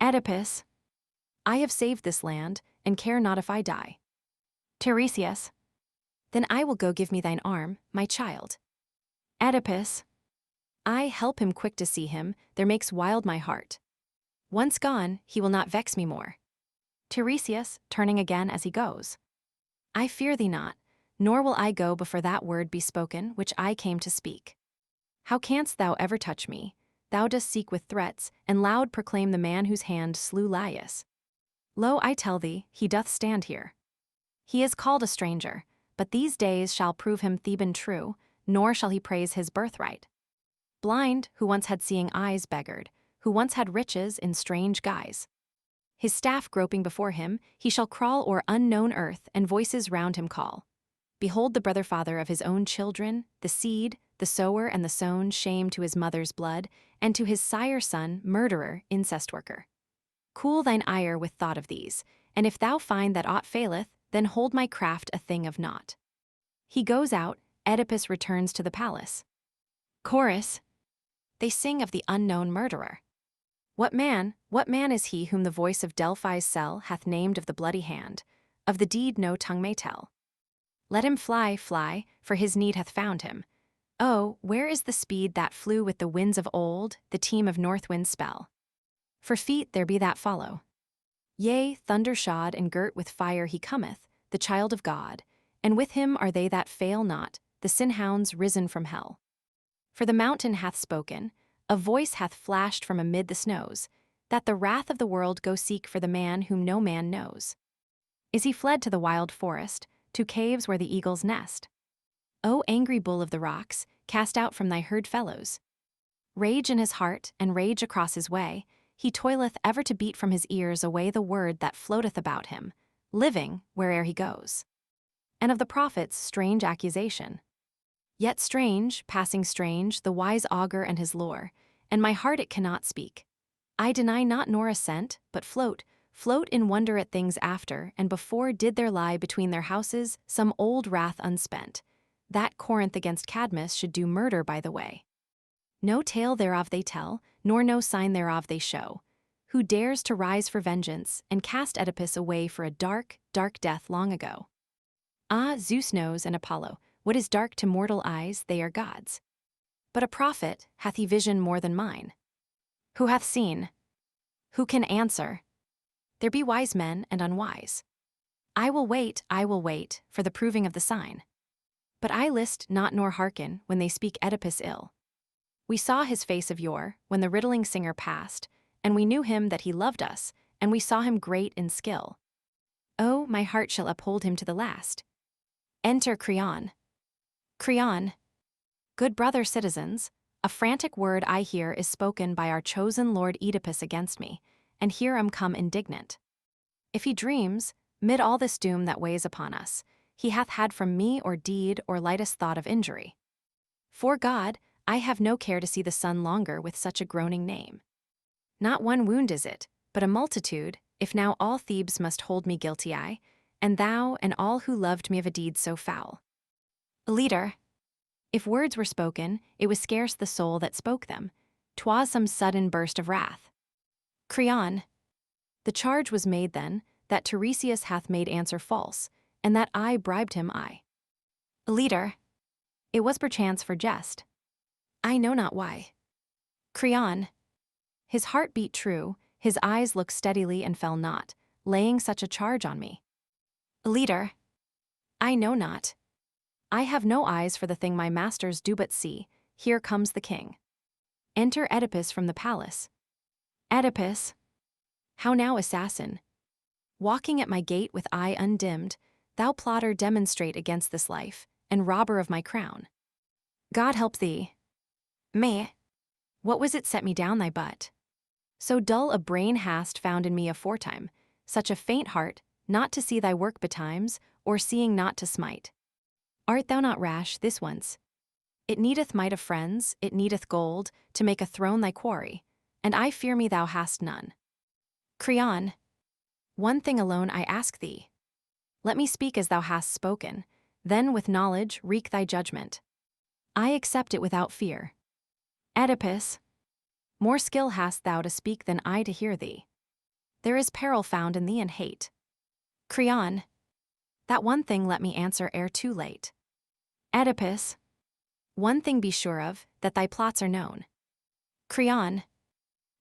Oedipus, I have saved this land, and care not if I die. Tiresias, then I will go give me thine arm, my child. Oedipus, I help him quick to see him, there makes wild my heart. Once gone, he will not vex me more. Tiresias, turning again as he goes. I fear thee not, nor will I go before that word be spoken which I came to speak. How canst thou ever touch me? Thou dost seek with threats, and loud proclaim the man whose hand slew Laïus. Lo, I tell thee, he doth stand here. He is called a stranger, but these days shall prove him Theban true, nor shall he praise his birthright. Blind, who once had seeing eyes beggared, who once had riches in strange guise. His staff groping before him, he shall crawl o'er unknown earth, and voices round him call. Behold the brother father of his own children, the seed, the sower and the sown, shame to his mother's blood, and to his sire son, murderer, incest worker. Cool thine ire with thought of these, and if thou find that aught faileth, then hold my craft a thing of naught. He goes out, Oedipus returns to the palace. Chorus. They sing of the unknown murderer. What man is he whom the voice of Delphi's cell hath named of the bloody hand, of the deed no tongue may tell? Let him fly, fly, for his need hath found him. Oh, where is the speed that flew with the winds of old, the team of north wind's spell? For feet there be that follow. Yea, thunder-shod and girt with fire he cometh, the child of God, and with him are they that fail not, the sin-hounds risen from hell. For the mountain hath spoken, a voice hath flashed from amid the snows, that the wrath of the world go seek for the man whom no man knows. Is he fled to the wild forest, to caves where the eagles nest? O angry bull of the rocks, cast out from thy herd fellows. Rage in his heart, and rage across his way, he toileth ever to beat from his ears away the word that floateth about him, living where'er he goes. And of the prophet's strange accusation. Yet strange, passing strange, the wise augur and his lore, and my heart it cannot speak. I deny not nor assent, but float in wonder at things after and before did there lie between their houses some old wrath unspent, that Corinth against Cadmus should do murder by the way. No tale thereof they tell, nor no sign thereof they show. Who dares to rise for vengeance, and cast Oedipus away for a dark, dark death long ago? Ah, Zeus knows, and Apollo, what is dark to mortal eyes, they are gods. But a prophet, hath he vision more than mine? Who hath seen? Who can answer? There be wise men and unwise. I will wait, for the proving of the sign. But I list not nor hearken when they speak Oedipus ill. We saw his face of yore, when the riddling singer passed, and we knew him that he loved us, and we saw him great in skill. Oh, my heart shall uphold him to the last. Enter Creon. Creon. Good brother citizens, a frantic word I hear is spoken by our chosen lord Oedipus against me, and here am come indignant. If he dreams, mid all this doom that weighs upon us, he hath had from me or deed or lightest thought of injury. For God, I have no care to see the sun longer with such a groaning name. Not one wound is it, but a multitude, if now all Thebes must hold me guilty I, and thou and all who loved me of a deed so foul. Leader, if words were spoken, it was scarce the soul that spoke them, 'twas some sudden burst of wrath. Creon, the charge was made then, that Tiresias hath made answer false, and that I bribed him I. Leader, it was perchance for jest. I know not why. Creon, his heart beat true, his eyes looked steadily and fell not, laying such a charge on me. Leader, I know not. I have no eyes for the thing my masters do but see, here comes the king. Enter Oedipus from the palace. Oedipus, how now, assassin? Walking at my gate with eye undimmed, thou plotter demonstrate against this life, and robber of my crown. God help thee. Me, what was it set me down thy butt? So dull a brain hast found in me aforetime, such a faint heart, not to see thy work betimes, or seeing not to smite. Art thou not rash this once? It needeth might of friends, it needeth gold, to make a throne thy quarry, and I fear me thou hast none. Creon, One thing alone I ask thee. Let me speak as thou hast spoken, then with knowledge wreak thy judgment. I accept it without fear. Oedipus, more skill hast thou to speak than I to hear thee. There is peril found in thee and hate. Creon, that one thing let me answer ere too late. Oedipus, one thing be sure of, that thy plots are known. Creon,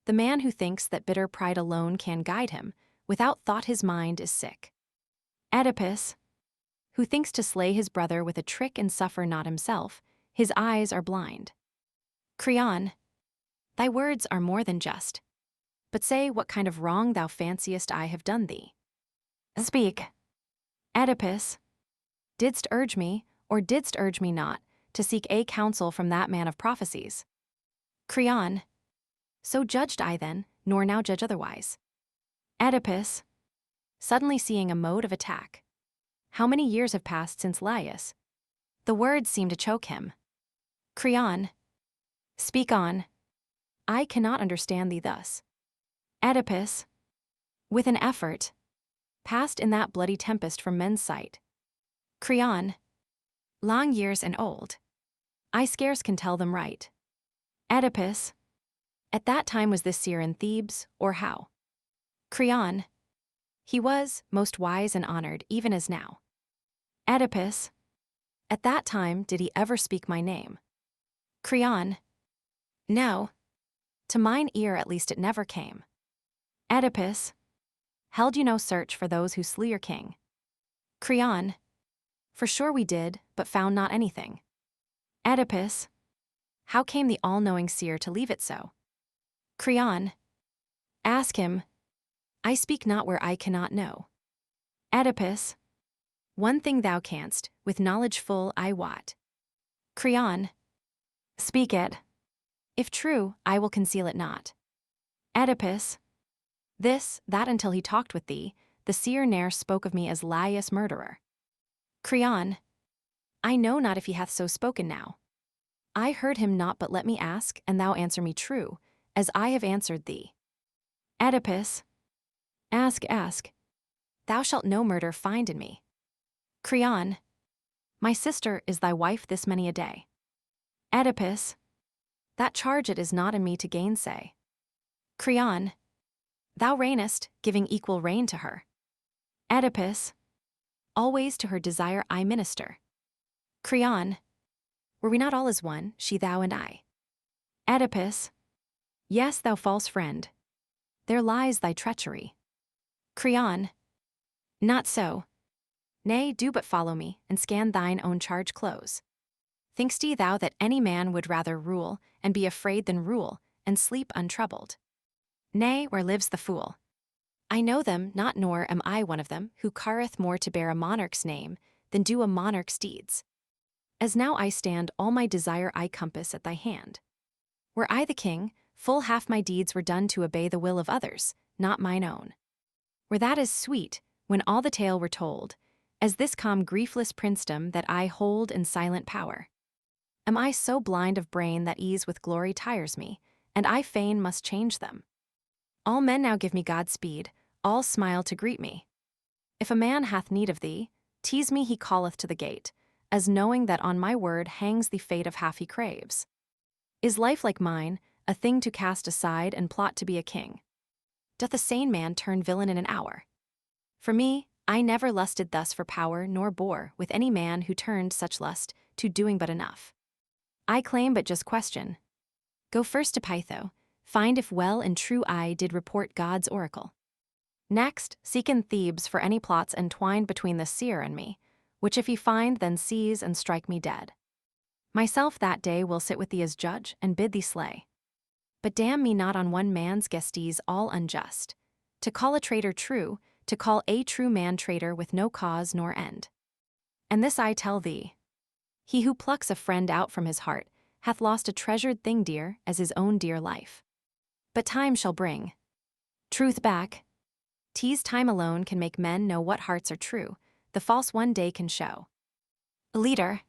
the man who thinks that bitter pride alone can guide him, without thought his mind is sick. Oedipus, who thinks to slay his brother with a trick and suffer not himself, his eyes are blind. Creon, thy words are more than just. But say what kind of wrong thou fanciest I have done thee. Speak. Oedipus, didst urge me, or didst urge me not, to seek a counsel from that man of prophecies? Creon, so judged I then, nor now judge otherwise. Oedipus, suddenly seeing a mode of attack. How many years have passed since Laïus? The words seem to choke him. Creon, speak on. I cannot understand thee thus. Oedipus, with an effort, passed in that bloody tempest from men's sight. Creon, long years and old. I scarce can tell them right. Oedipus, at that time was this seer in Thebes, or how? Creon, he was, most wise and honored, even as now. Oedipus, at that time did he ever speak my name? Creon, no, to mine ear at least it never came. Oedipus, held you no search for those who slew your king? Creon, for sure we did, but found not anything. Oedipus, how came the all-knowing seer to leave it so? Creon, ask him. I speak not where I cannot know. Oedipus, one thing thou canst, with knowledge full I wot. Creon, speak it. If true, I will conceal it not. Oedipus, this, that until he talked with thee, the seer ne'er spoke of me as Laïus murderer. Creon, I know not if he hath so spoken now. I heard him not, but let me ask, and thou answer me true, as I have answered thee. Oedipus, ask. Thou shalt no murder find in me. Creon, my sister is thy wife this many a day. Oedipus, that charge it is not in me to gainsay. Creon, thou reignest, giving equal reign to her. Oedipus, always to her desire I minister. Creon, were we not all as one, she, thou, and I? Oedipus, yes, thou false friend. There lies thy treachery. Creon, not so. Nay, do but follow me, and scan thine own charge close. Think'st thou that any man would rather rule, and be afraid than rule, and sleep untroubled? Nay, where lives the fool? I know them not, nor am I one of them, who careth more to bear a monarch's name, than do a monarch's deeds. As now I stand, all my desire I compass at thy hand. Were I the king, full half my deeds were done to obey the will of others, not mine own. Were that as sweet, when all the tale were told, as this calm griefless princedom that I hold in silent power? Am I so blind of brain that ease with glory tires me, and I fain must change them? All men now give me Godspeed, all smile to greet me. If a man hath need of thee, tease me he calleth to the gate, as knowing that on my word hangs the fate of half he craves. Is life like mine, a thing to cast aside and plot to be a king? Doth a sane man turn villain in an hour? For me, I never lusted thus for power nor bore with any man who turned such lust to doing but enough. I claim but just question. Go first to Pytho, find if well and true I did report God's oracle. Next, seek in Thebes for any plots entwined between the seer and me, which if he find, then seize and strike me dead. Myself that day will sit with thee as judge, and bid thee slay. But damn me not on one man's guesties all unjust. To call a traitor true, to call a true man traitor with no cause nor end. And this I tell thee, he who plucks a friend out from his heart hath lost a treasured thing dear as his own dear life. But time shall bring truth back. 'Tis time alone can make men know what hearts are true, the false one day can show. Leader,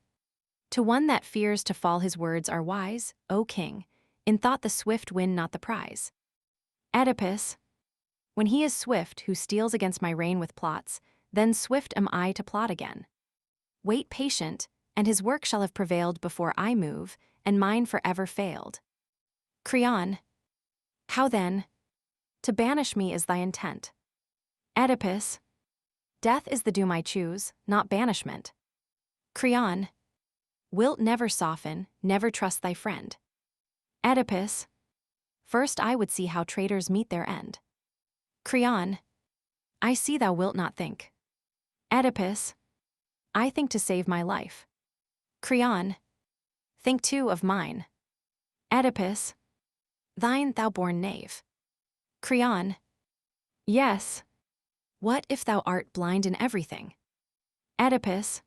to one that fears to fall his words are wise, O king, in thought the swift win not the prize. Oedipus, When he is swift who steals against my reign with plots, then swift am I to plot again. Wait patient, and his work shall have prevailed before I move, and mine forever failed. Creon. How then? To banish me is thy intent. Oedipus. Death is the doom I choose, not banishment. Creon. Wilt never soften, never trust thy friend. Oedipus. First I would see how traitors meet their end. Creon. I see thou wilt not think. Oedipus. I think to save my life. Creon. Think too of mine. Oedipus. Thine, thou born knave. Creon. Yes. What if thou art blind in everything? Oedipus.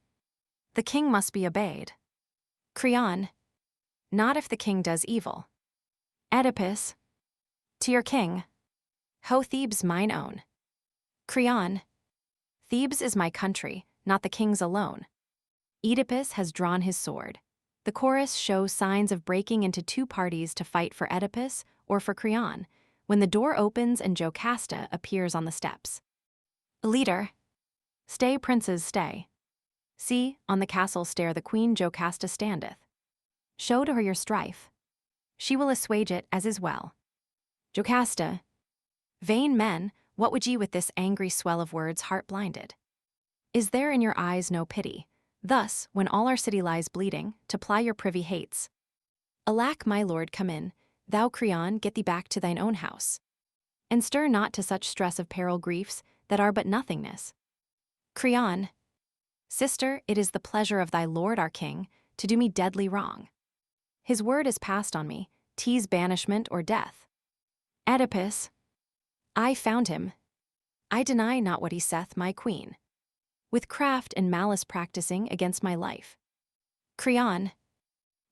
The king must be obeyed. Creon. Not if the king does evil. Oedipus. To your king. Ho Thebes mine own. Creon. Thebes is my country, not the king's alone. Oedipus has drawn his sword. The chorus shows signs of breaking into two parties to fight for Oedipus or for Creon, when the door opens and Jocasta appears on the steps. Leader. Stay, princes, stay. See, on the castle stair the queen Jocasta standeth. Show to her your strife. She will assuage it as is well. Jocasta. Vain men, what would ye with this angry swell of words heart-blinded? Is there in your eyes no pity, thus, when all our city lies bleeding, to ply your privy hates? Alack, my lord, come in, thou Creon, get thee back to thine own house. And stir not to such stress of peril griefs that are but nothingness. Creon. Sister, it is the pleasure of thy lord our king to do me deadly wrong. His word is passed on me, 'tis banishment or death. Oedipus. I found him. I deny not what he saith, my queen. With craft and malice practicing against my life. Creon.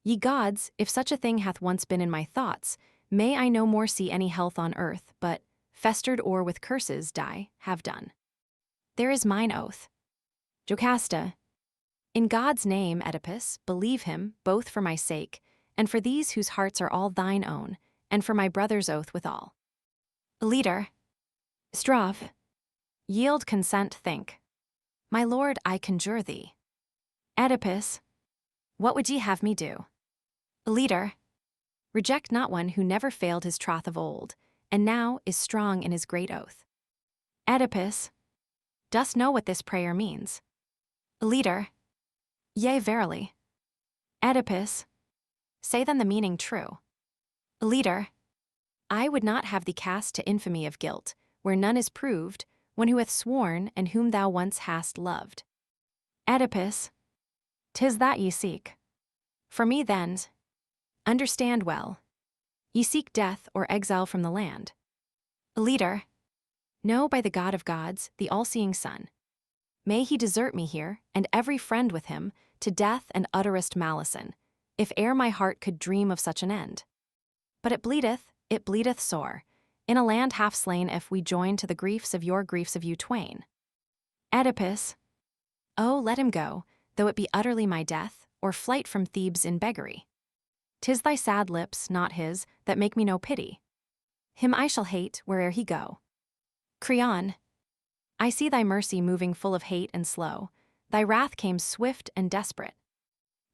Ye gods, if such a thing hath once been in my thoughts, may I no more see any health on earth, but, festered o'er with curses, die, have done. There is mine oath. Jocasta. In God's name, Oedipus, believe him, both for my sake, and for these whose hearts are all thine own, and for my brother's oath withal. Leader. Strove. Yield consent, think. My lord, I conjure thee. Oedipus. What would ye have me do? Leader. Reject not one who never failed his troth of old, and now is strong in his great oath. Oedipus. Dost know what this prayer means? Leader. Yea, verily. Oedipus. Say then the meaning true. Leader. I would not have thee cast to infamy of guilt, where none is proved, one who hath sworn and whom thou once hast loved. Oedipus. 'Tis that ye seek. For me then, understand well, ye seek death or exile from the land. Leader. No, by the God of gods, the all-seeing Sun. May he desert me here, and every friend with him, to death and utterest malison, if e'er my heart could dream of such an end. But it bleedeth sore, in a land half slain if we join to the griefs of you twain. Oedipus. Oh, let him go, though it be utterly my death, or flight from Thebes in beggary. 'Tis thy sad lips, not his, that make me no pity. Him I shall hate where'er he go. Creon. I see thy mercy moving full of hate and slow, thy wrath came swift and desperate.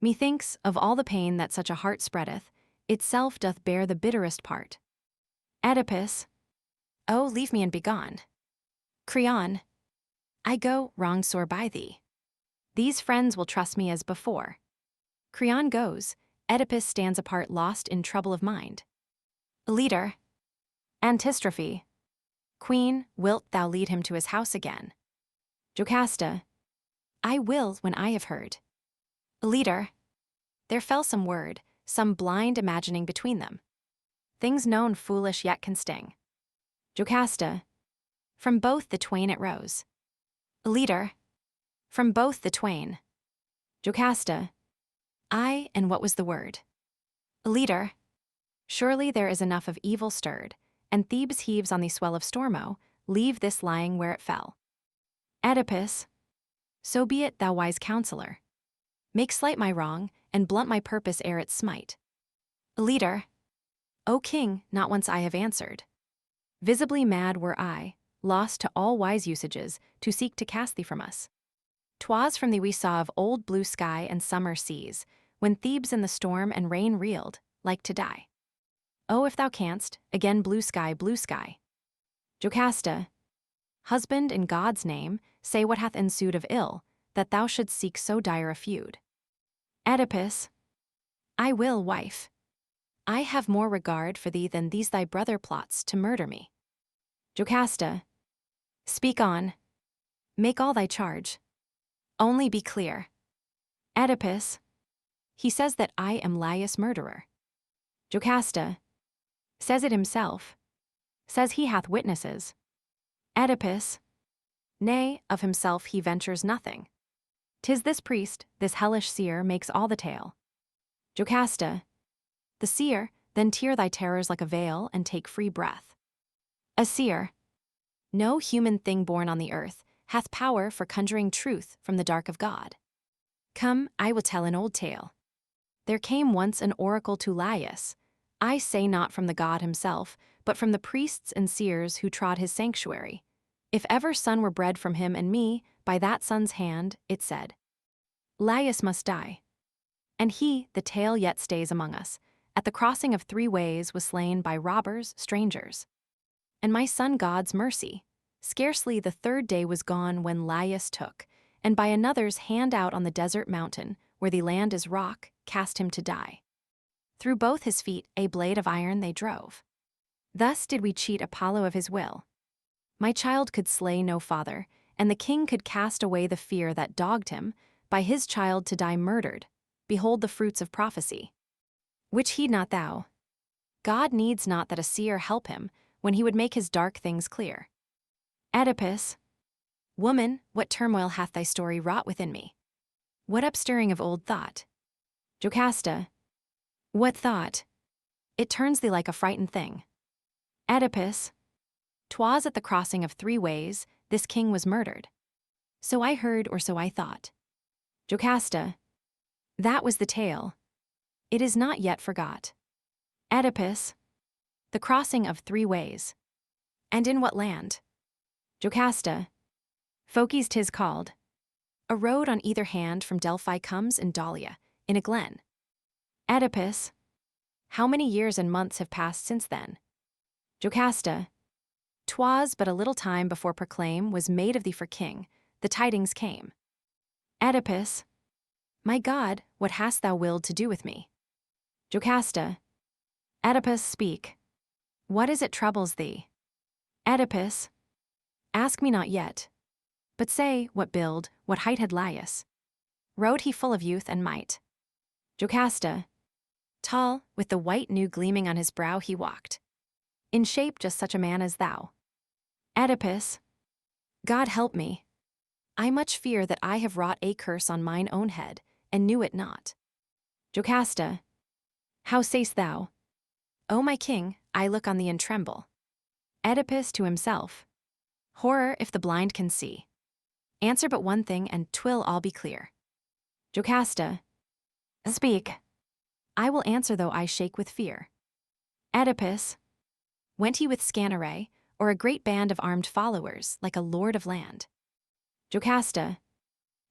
Methinks, of all the pain that such a heart spreadeth, itself doth bear the bitterest part. Oedipus. Oh, leave me and begone. Creon. I go, wronged sore by thee. These friends will trust me as before. Creon goes, Oedipus stands apart lost in trouble of mind. Leader. Antistrophe. Queen, wilt thou lead him to his house again? Jocasta. I will when I have heard. Leader. There fell some word, some blind imagining between them. Things known foolish yet can sting. Jocasta. From both the twain it rose. Leader. From both the twain. Jocasta. Ay, and what was the word? Leader. Surely there is enough of evil stirred, and Thebes heaves on the swell of Stormo, leave this lying where it fell. Oedipus. So be it, thou wise counselor. Make slight my wrong, and blunt my purpose ere it smite. Leader. O king, not once I have answered. Visibly mad were I, lost to all wise usages, to seek to cast thee from us. 'Twas from thee we saw of old blue sky and summer seas, when Thebes in the storm and rain reeled, like to die. Oh, if thou canst, again blue sky, blue sky. Jocasta, husband in God's name, say what hath ensued of ill, that thou shouldst seek so dire a feud. Oedipus, I will, wife. I have more regard for thee than these thy brother plots to murder me. Jocasta, speak on. Make all thy charge. Only be clear. Oedipus, he says that I am Laïus' murderer. Jocasta, says it himself. Says he hath witnesses. Oedipus, nay, of himself he ventures nothing. 'Tis this priest, this hellish seer, makes all the tale. Jocasta, the seer, then tear thy terrors like a veil and take free breath. A seer, no human thing born on the earth, hath power for conjuring truth from the dark of God. Come, I will tell an old tale. There came once an oracle to Laïus, I say not from the god himself, but from the priests and seers who trod his sanctuary. If ever son were bred from him and me, by that son's hand, it said, Laïus must die. And he, the tale yet stays among us, at the crossing of 3 ways was slain by robbers, strangers. And my son God's mercy, scarcely the 3rd day was gone when Laïus took, and by another's hand out on the desert mountain, where the land is rock, cast him to die. Through both his feet a blade of iron they drove. Thus did we cheat Apollo of his will. My child could slay no father, and the king could cast away the fear that dogged him, by his child to die murdered. Behold the fruits of prophecy. Which heed not thou. God needs not that a seer help him, when he would make his dark things clear. Oedipus, woman, what turmoil hath thy story wrought within me? What upstirring of old thought? Jocasta, what thought? It turns thee like a frightened thing. Oedipus, 'twas at the crossing of 3 ways, this king was murdered. So I heard, or so I thought. Jocasta, that was the tale. It is not yet forgot. Oedipus, the crossing of 3 ways. And in what land? Jocasta, Phokis 'tis called. A road on either hand from Delphi comes in Dahlia, in a glen. Oedipus, how many years and months have passed since then? Jocasta, 'twas but a little time before proclaim was made of thee for king, the tidings came. Oedipus, my God, what hast thou willed to do with me? Jocasta, Oedipus, speak. What is it troubles thee? Oedipus, ask me not yet. But say, what build, what height had Laïus? Rode he full of youth and might? Jocasta, tall, with the white new gleaming on his brow he walked. In shape just such a man as thou. Oedipus, God help me. I much fear that I have wrought a curse on mine own head, and knew it not. Jocasta, how say'st thou? O my king, I look on thee and tremble. Oedipus to himself, horror if the blind can see. Answer but one thing and 'twill all be clear. Jocasta, speak. I will answer though I shake with fear. Oedipus, went he with scan array, or a great band of armed followers, like a lord of land? Jocasta,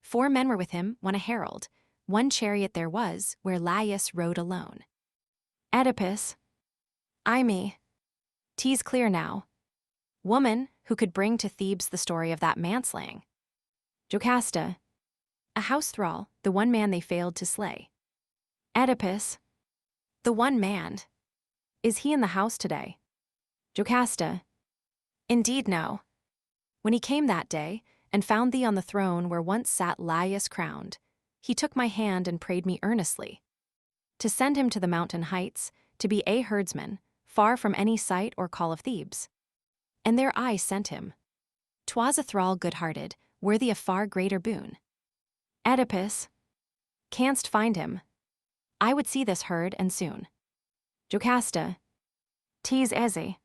4 men were with him, one a herald, one chariot there was, where Laïus rode alone. Oedipus, ay me. 'Tis clear now. Woman, who could bring to Thebes the story of that manslaying? Jocasta, a house thrall, the one man they failed to slay. Oedipus, the one man. Is he in the house today? Jocasta, indeed no. When he came that day, and found thee on the throne where once sat Laïus crowned, he took my hand and prayed me earnestly to send him to the mountain heights, to be a herdsman, far from any sight or call of Thebes. And there I sent him. 'Twas a thrall good-hearted, worthy a far greater boon. Oedipus, canst find him? I would see this herd, and soon. Jocasta, 'tis easy.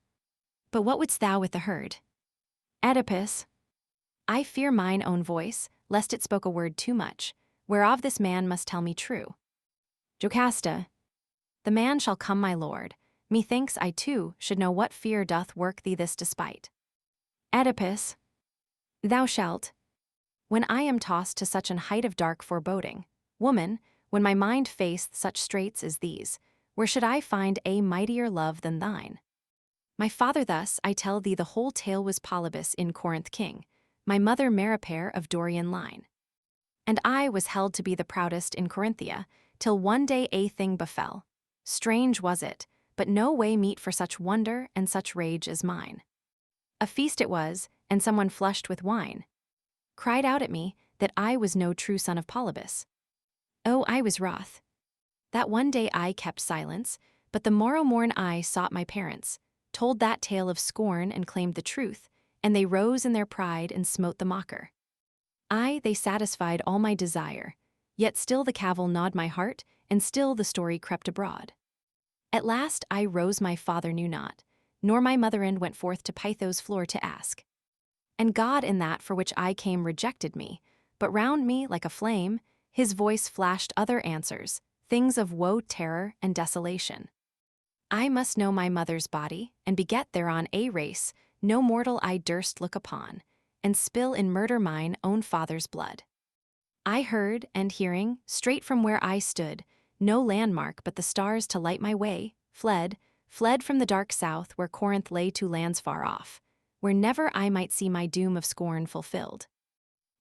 But what wouldst thou with the herd? Oedipus, I fear mine own voice, lest it spoke a word too much, whereof this man must tell me true. Jocasta, the man shall come, my lord, Methinks I too should know what fear doth work thee this despite. Oedipus, thou shalt. When I am tossed to such an height of dark foreboding, woman, when my mind faced such straits as these, where should I find a mightier love than thine? My father thus, I tell thee the whole tale was Polybus in Corinth king, my mother Meripare of Dorian line. And I was held to be the proudest in Corinthia, till one day a thing befell. Strange was it, but no way meet for such wonder and such rage as mine. A feast it was, and someone flushed with wine cried out at me that I was no true son of Polybus. Oh, I was wroth. That one day I kept silence, but the morrow morn I sought my parents, told that tale of scorn and claimed the truth, and they rose in their pride and smote the mocker. They satisfied all my desire, yet still the cavil gnawed my heart, and still the story crept abroad. At last I rose my father knew not, nor my mother and went forth to Pytho's floor to ask. And God in that for which I came rejected me, but round me like a flame, his voice flashed other answers, things of woe, terror, and desolation. I must know my mother's body, and beget thereon a race, no mortal I durst look upon, and spill in murder mine own father's blood. I heard, and hearing, straight from where I stood, no landmark but the stars to light my way, fled from the dark south where Corinth lay 2 lands far off, where never I might see my doom of scorn fulfilled.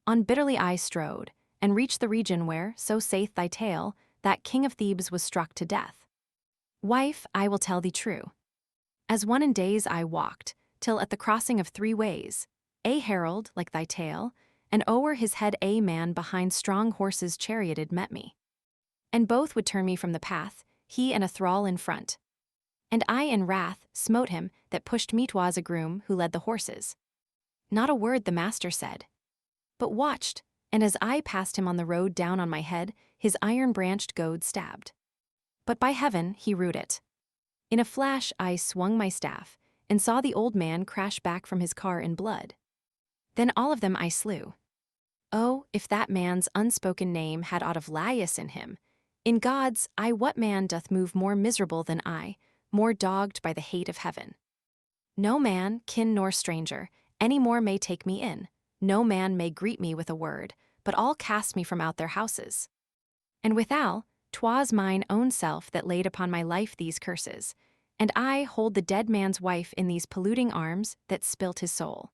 On bitterly I strode, and reached the region where, so saith thy tale, that king of Thebes was struck to death. Wife, I will tell thee true. As one in days I walked, till at the crossing of 3 ways, a herald, like thy tale, and o'er his head a man behind strong horses charioted met me. And both would turn me from the path, he and a thrall in front. And I in wrath smote him that pushed me 'twas a groom who led the horses. Not a word the master said, but watched, and as I passed him on the road down on my head, his iron-branched goad stabbed. But by heaven he rued it. In a flash I swung my staff, and saw the old man crash back from his car in blood. Then all of them I slew. Oh, if that man's unspoken name had aught of Laïus in him! In God's eye what man doth move more miserable than I, more dogged by the hate of heaven? No man, kin nor stranger, any more may take me in, no man may greet me with a word, but all cast me from out their houses. And withal, 'twas mine own self that laid upon my life these curses, and I hold the dead man's wife in these polluting arms that spilt his soul.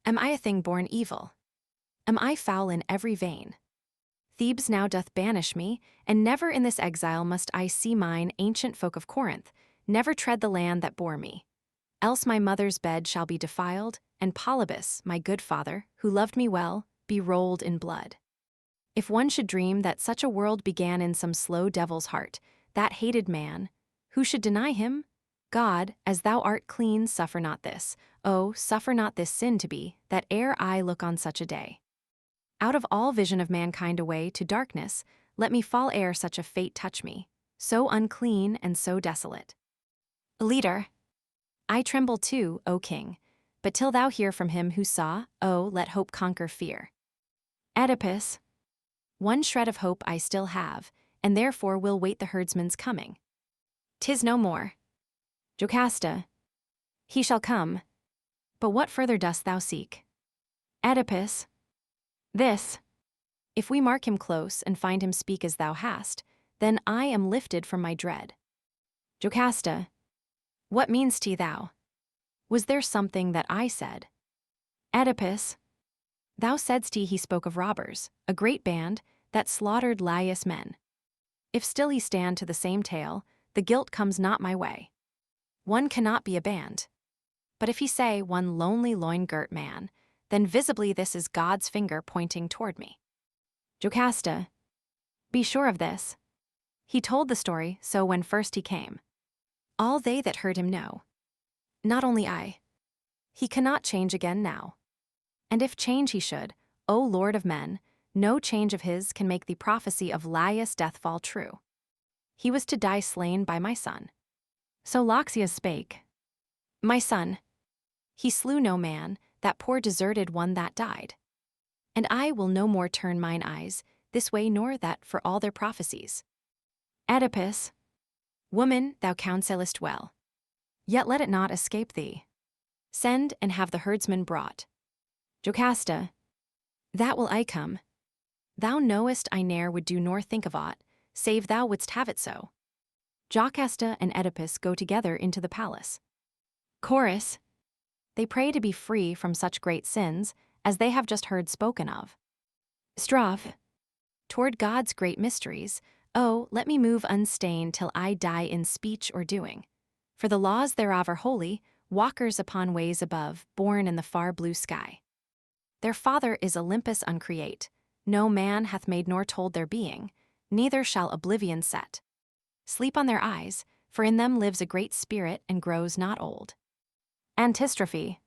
Am I a thing born evil? Am I foul in every vein? Thebes now doth banish me, and never in this exile must I see mine ancient folk of Corinth, never tread the land that bore me. Else my mother's bed shall be defiled, and Polybus, my good father, who loved me well, be rolled in blood. If one should dream that such a world began in some slow devil's heart, that hated man, who should deny him? God, as thou art clean, suffer not this, oh, suffer not this sin to be, that ere I look on such a day. Out of all vision of mankind away to darkness, let me fall ere such a fate touch me, so unclean and so desolate. Leader, I tremble too, O king, but till thou hear from him who saw, oh, let hope conquer fear. Oedipus, one shred of hope I still have, and therefore will wait the herdsman's coming. 'Tis no more. Jocasta, he shall come. But what further dost thou seek? Oedipus, this. If we mark him close and find him speak as thou hast, then I am lifted from my dread. Jocasta, what mean'st thou? Was there something that I said? Oedipus, thou saidst he spoke of robbers, a great band, that slaughtered Laïus men. If still he stand to the same tale, the guilt comes not my way. One cannot be a band. But if he say one lonely loin-girt man, then visibly this is God's finger pointing toward me. Jocasta, be sure of this. He told the story so when first he came. All they that heard him know. Not only I. He cannot change again now. And if change he should, O Lord of men, no change of his can make the prophecy of Laïus' death fall true. He was to die slain by my son. So Loxias spake. My son, he slew no man, that poor deserted one that died. And I will no more turn mine eyes this way nor that for all their prophecies. Oedipus, Woman, thou counsellest well. Yet let it not escape thee. Send and have the herdsman brought. Jocasta, that will I come. Thou knowest I ne'er would do nor think of aught, save thou wouldst have it so. Jocasta and Oedipus go together into the palace. Chorus. They pray to be free from such great sins as they have just heard spoken of. Strophe. Toward God's great mysteries, oh, let me move unstained till I die in speech or doing. For the laws thereof are holy, walkers upon ways above, born in the far blue sky. Their father is Olympus uncreate, no man hath made nor told their being, neither shall oblivion set. Sleep on their eyes, for in them lives a great spirit and grows not old. Antistrophe.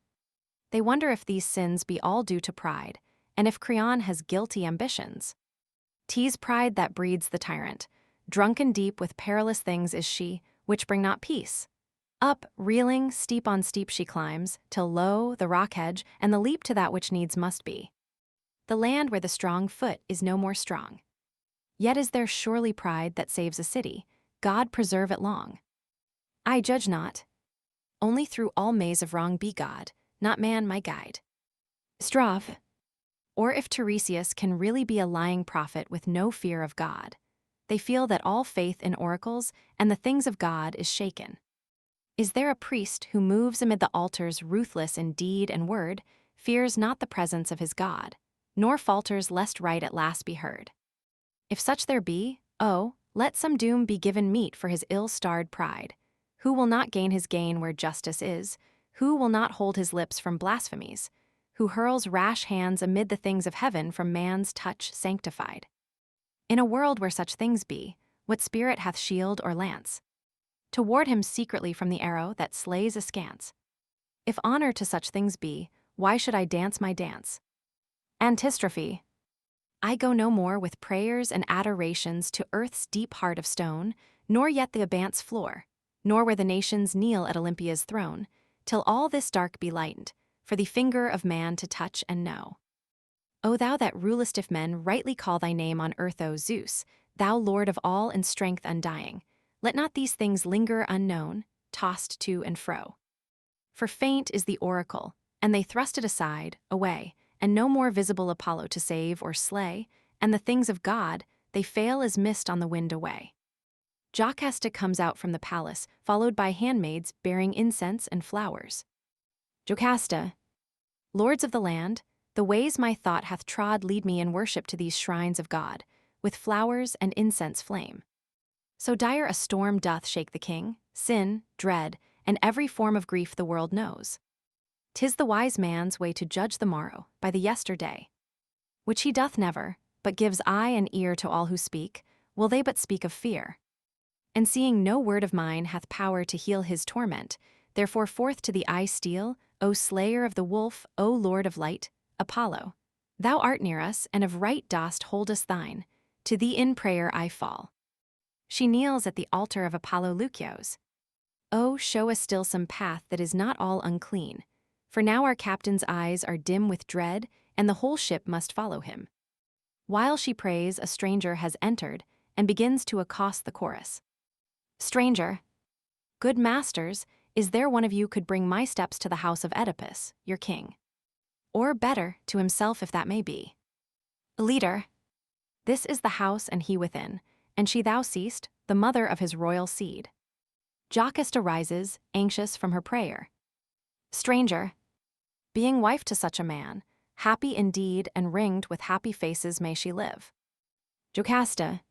They wonder if these sins be all due to pride, and if Creon has guilty ambitions. 'Tis pride that breeds the tyrant. Drunken deep with perilous things is she, which bring not peace. Up, reeling, steep on steep she climbs, till lo, the rock hedge, and the leap to that which needs must be. The land where the strong foot is no more strong. Yet is there surely pride that saves a city, God preserve it long. I judge not. Only through all maze of wrong be God, not man my guide. Strophe. Or if Tiresias can really be a lying prophet with no fear of God, they feel that all faith in oracles and the things of God is shaken. Is there a priest who moves amid the altars ruthless in deed and word, fears not the presence of his God, nor falters lest right at last be heard? If such there be, oh, let some doom be given meet for his ill-starred pride. Who will not gain his gain where justice is? Who will not hold his lips from blasphemies? Who hurls rash hands amid the things of heaven from man's touch sanctified? In a world where such things be, what spirit hath shield or lance to ward him secretly from the arrow that slays askance? If honor to such things be, why should I dance my dance? Antistrophe. I go no more with prayers and adorations to earth's deep heart of stone, nor yet the Abant's floor, nor where the nations kneel at Olympia's throne, till all this dark be lightened, for the finger of man to touch and know. O thou that rulest if men rightly call thy name on earth, O Zeus, thou Lord of all and strength undying, let not these things linger unknown, tossed to and fro. For faint is the oracle, and they thrust it aside, away, and no more visible Apollo to save or slay, and the things of God, they fail as mist on the wind away. Jocasta comes out from the palace, followed by handmaids bearing incense and flowers. Jocasta. Lords of the land, the ways my thought hath trod lead me in worship to these shrines of God, with flowers and incense flame. So dire a storm doth shake the king, sin, dread, and every form of grief the world knows. 'Tis the wise man's way to judge the morrow by the yesterday, which he doth never, but gives eye and ear to all who speak, will they but speak of fear. And seeing no word of mine hath power to heal his torment, therefore forth to the eye steal, O slayer of the wolf, O Lord of light, Apollo. Thou art near us, and of right dost hold us thine. To thee in prayer I fall. She kneels at the altar of Apollo Lucios. O show us still some path that is not all unclean, for now our captain's eyes are dim with dread, and the whole ship must follow him. While she prays, a stranger has entered, and begins to accost the chorus. Stranger. Good masters, is there one of you could bring my steps to the house of Oedipus, your king? Or better, to himself if that may be. Leader. This is the house and he within, and she thou seest, the mother of his royal seed. Jocasta rises, anxious from her prayer. Stranger. Being wife to such a man, happy indeed and ringed with happy faces may she live. Jocasta.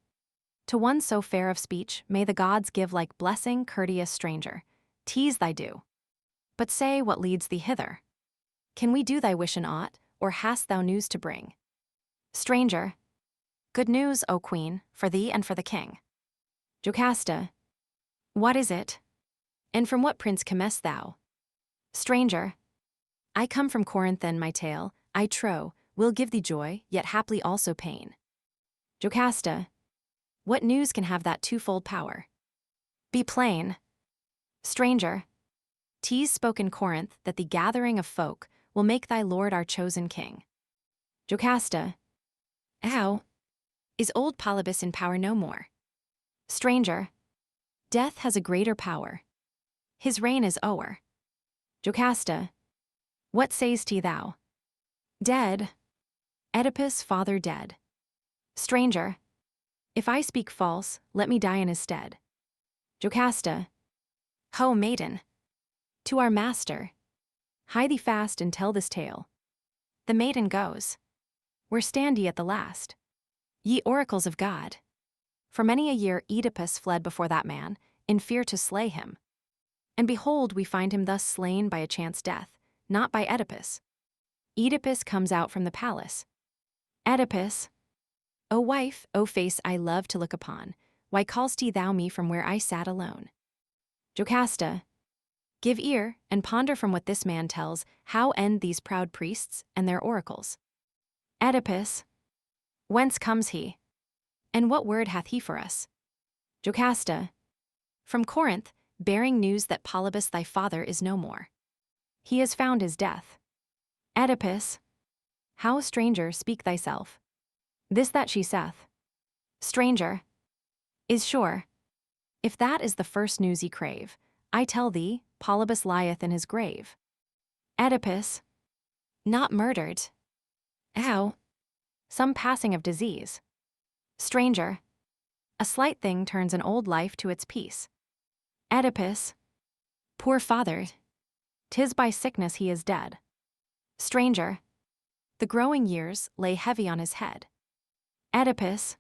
To one so fair of speech may the gods give like blessing, courteous stranger. 'Tis thy due. But say what leads thee hither. Can we do thy wish in aught, or hast thou news to bring? Stranger. Good news, O queen, for thee and for the king. Jocasta. What is it? And from what prince comest thou? Stranger. I come from Corinth, and my tale, I trow, will give thee joy, yet haply also pain. Jocasta. What news can have that twofold power? Be plain. Stranger. 'Tis spoke in Corinth that the gathering of folk will make thy lord our chosen king. Jocasta. How? Is old Polybus in power no more? Stranger. Death has a greater power. His reign is o'er. Jocasta, what say'st thou? Dead. Oedipus' father dead. Stranger, if I speak false, let me die in his stead. Jocasta, ho, maiden, to our master. Hie thee fast and tell this tale. The maiden goes. Where stand ye at the last? Ye oracles of God. For many a year Oedipus fled before that man, in fear to slay him. And behold, we find him thus slain by a chance death, not by Oedipus. Oedipus comes out from the palace. Oedipus, O wife, O face I love to look upon, why call'st thou me from where I sat alone? Jocasta, give ear, and ponder from what this man tells, how end these proud priests and their oracles. Oedipus, whence comes he? And what word hath he for us? Jocasta, from Corinth, bearing news that Polybus thy father is no more. He has found his death. Oedipus, how, stranger, speak thyself? This that she saith. Stranger, is sure. If that is the first news ye crave, I tell thee, Polybus lieth in his grave. Oedipus, not murdered. How? Some passing of disease. Stranger, a slight thing turns an old life to its peace. Oedipus, poor father, 'tis by sickness he is dead. Stranger, the growing years lay heavy on his head. Oedipus,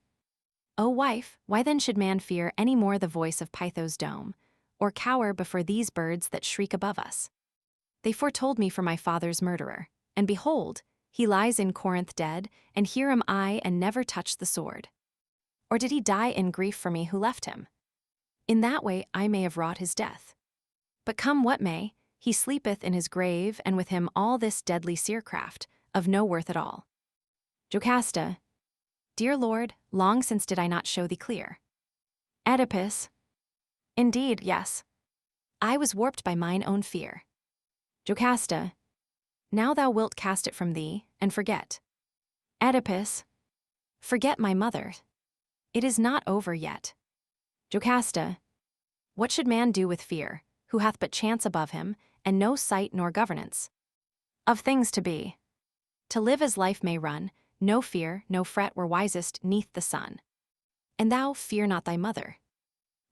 O wife, why then should man fear any more the voice of Pytho's dome, or cower before these birds that shriek above us? They foretold me for my father's murderer, and behold, he lies in Corinth dead, and here am I and never touched the sword. Or did he die in grief for me who left him? In that way I may have wrought his death. But come what may, he sleepeth in his grave, and with him all this deadly seercraft, of no worth at all. Jocasta, dear lord, long since did I not show thee clear. Oedipus, indeed, yes. I was warped by mine own fear. Jocasta, now thou wilt cast it from thee, and forget. Oedipus, forget my mother. It is not over yet. Jocasta, what should man do with fear, who hath but chance above him, and no sight nor governance? Of things to be. To live as life may run, no fear, no fret were wisest neath the sun. And thou fear not thy mother.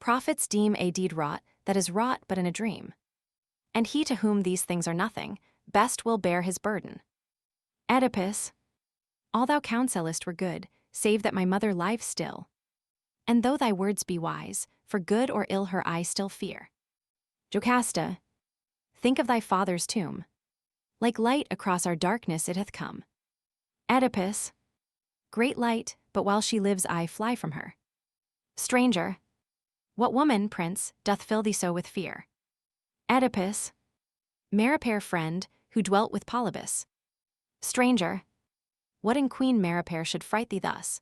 Prophets deem a deed wrought that is wrought but in a dream. And he to whom these things are nothing, best will bear his burden. Oedipus, all thou counsellest were good, save that my mother live still. And though thy words be wise, for good or ill her I still fear. Jocasta, think of thy father's tomb. Like light across our darkness it hath come. Oedipus, great light, but while she lives I fly from her. Stranger, what woman, prince, doth fill thee so with fear? Oedipus, Maripaer friend, who dwelt with Polybus. Stranger, what in Queen Maripaer should fright thee thus?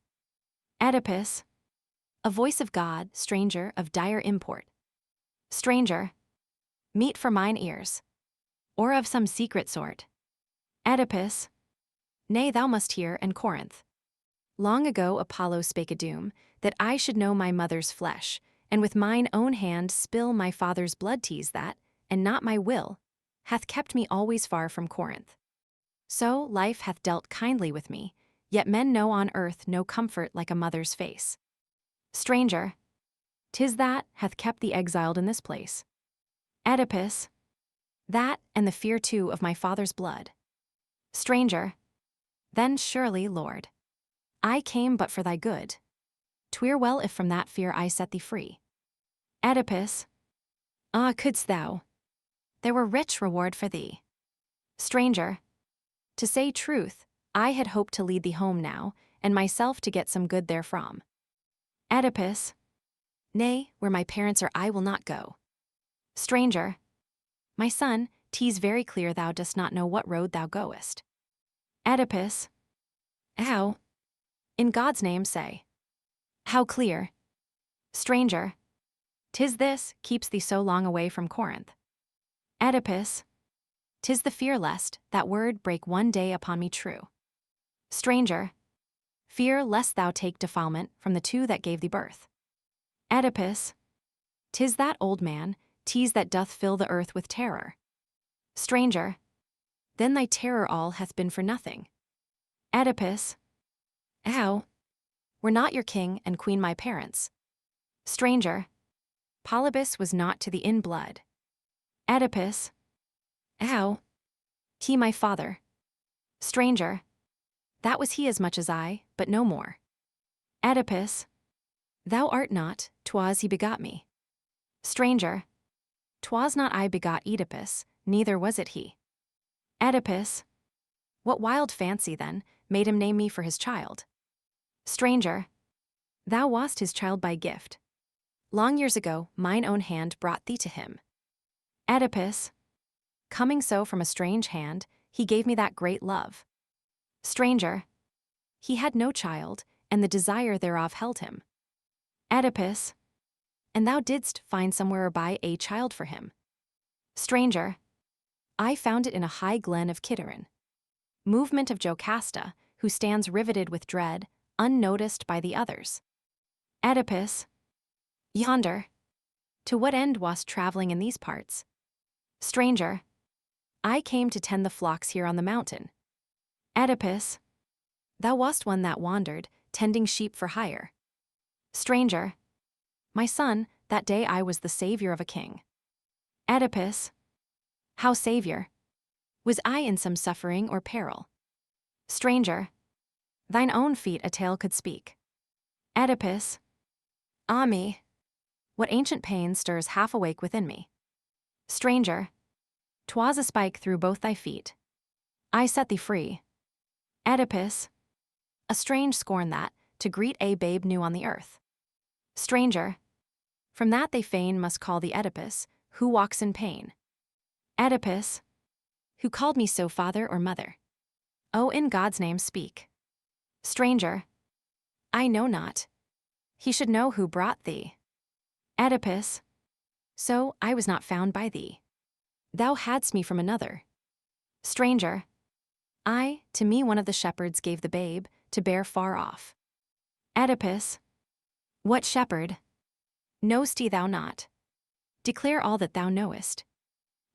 Oedipus, a voice of God, stranger, of dire import. Stranger, meet for mine ears, or of some secret sort. Oedipus, nay, thou must hear, and Corinth. Long ago Apollo spake a doom, that I should know my mother's flesh, and with mine own hand spill my father's blood tease that, and not my will, hath kept me always far from Corinth. So life hath dealt kindly with me, yet men know on earth no comfort like a mother's face. Stranger, 'tis that hath kept thee exiled in this place. Oedipus, that and the fear too of my father's blood. Stranger, then surely, Lord, I came but for thy good. 'Twere well if from that fear I set thee free. Oedipus, ah, couldst thou, there were rich reward for thee. Stranger, to say truth, I had hoped to lead thee home now, and myself to get some good therefrom. Oedipus, nay, where my parents are I will not go. Stranger, my son, 'tis very clear thou dost not know what road thou goest. Oedipus, how? In God's name say. How clear? Stranger, 'tis this keeps thee so long away from Corinth. Oedipus, 'tis the fear lest that word break one day upon me true. Stranger, fear lest thou take defilement from the two that gave thee birth. Oedipus, 'Tis that old man, 'tis that doth fill the earth with terror. Stranger, then thy terror all hath been for nothing. Oedipus, how? Were not your king and queen my parents? Stranger, Polybus was not to the in-blood. Oedipus, how? He my father. Stranger, that was he as much as I, but no more. Oedipus, thou art not, 'twas he begot me. Stranger, 'twas not I begot Oedipus, neither was it he. Oedipus, what wild fancy, then, made him name me for his child? Stranger, thou wast his child by gift. Long years ago, mine own hand brought thee to him. Oedipus, coming so from a strange hand, he gave me that great love. Stranger, he had no child, and the desire thereof held him. Oedipus, and thou didst find somewhere by a child for him. Stranger, I found it in a high glen of Kithaeron. Movement of Jocasta, who stands riveted with dread, unnoticed by the others. Oedipus, yonder, to what end wast traveling in these parts? Stranger, I came to tend the flocks here on the mountain. Oedipus, thou wast one that wandered, tending sheep for hire. Stranger, my son, that day I was the savior of a king. Oedipus, how savior? Was I in some suffering or peril? Stranger, thine own feet a tale could speak. Oedipus, ah me, what ancient pain stirs half awake within me? Stranger, 'twas a spike through both thy feet. I set thee free. Oedipus, a strange scorn that, to greet a babe new on the earth. Stranger, from that they fain must call thee Oedipus, who walks in pain. Oedipus, who called me so father or mother? Oh, in God's name speak. Stranger, I know not. He should know who brought thee. Oedipus, so I was not found by thee. Thou hadst me from another. Stranger, to me one of the shepherds gave the babe, to bear far off. Oedipus, what shepherd? Know'st thou not? Declare all that thou knowest.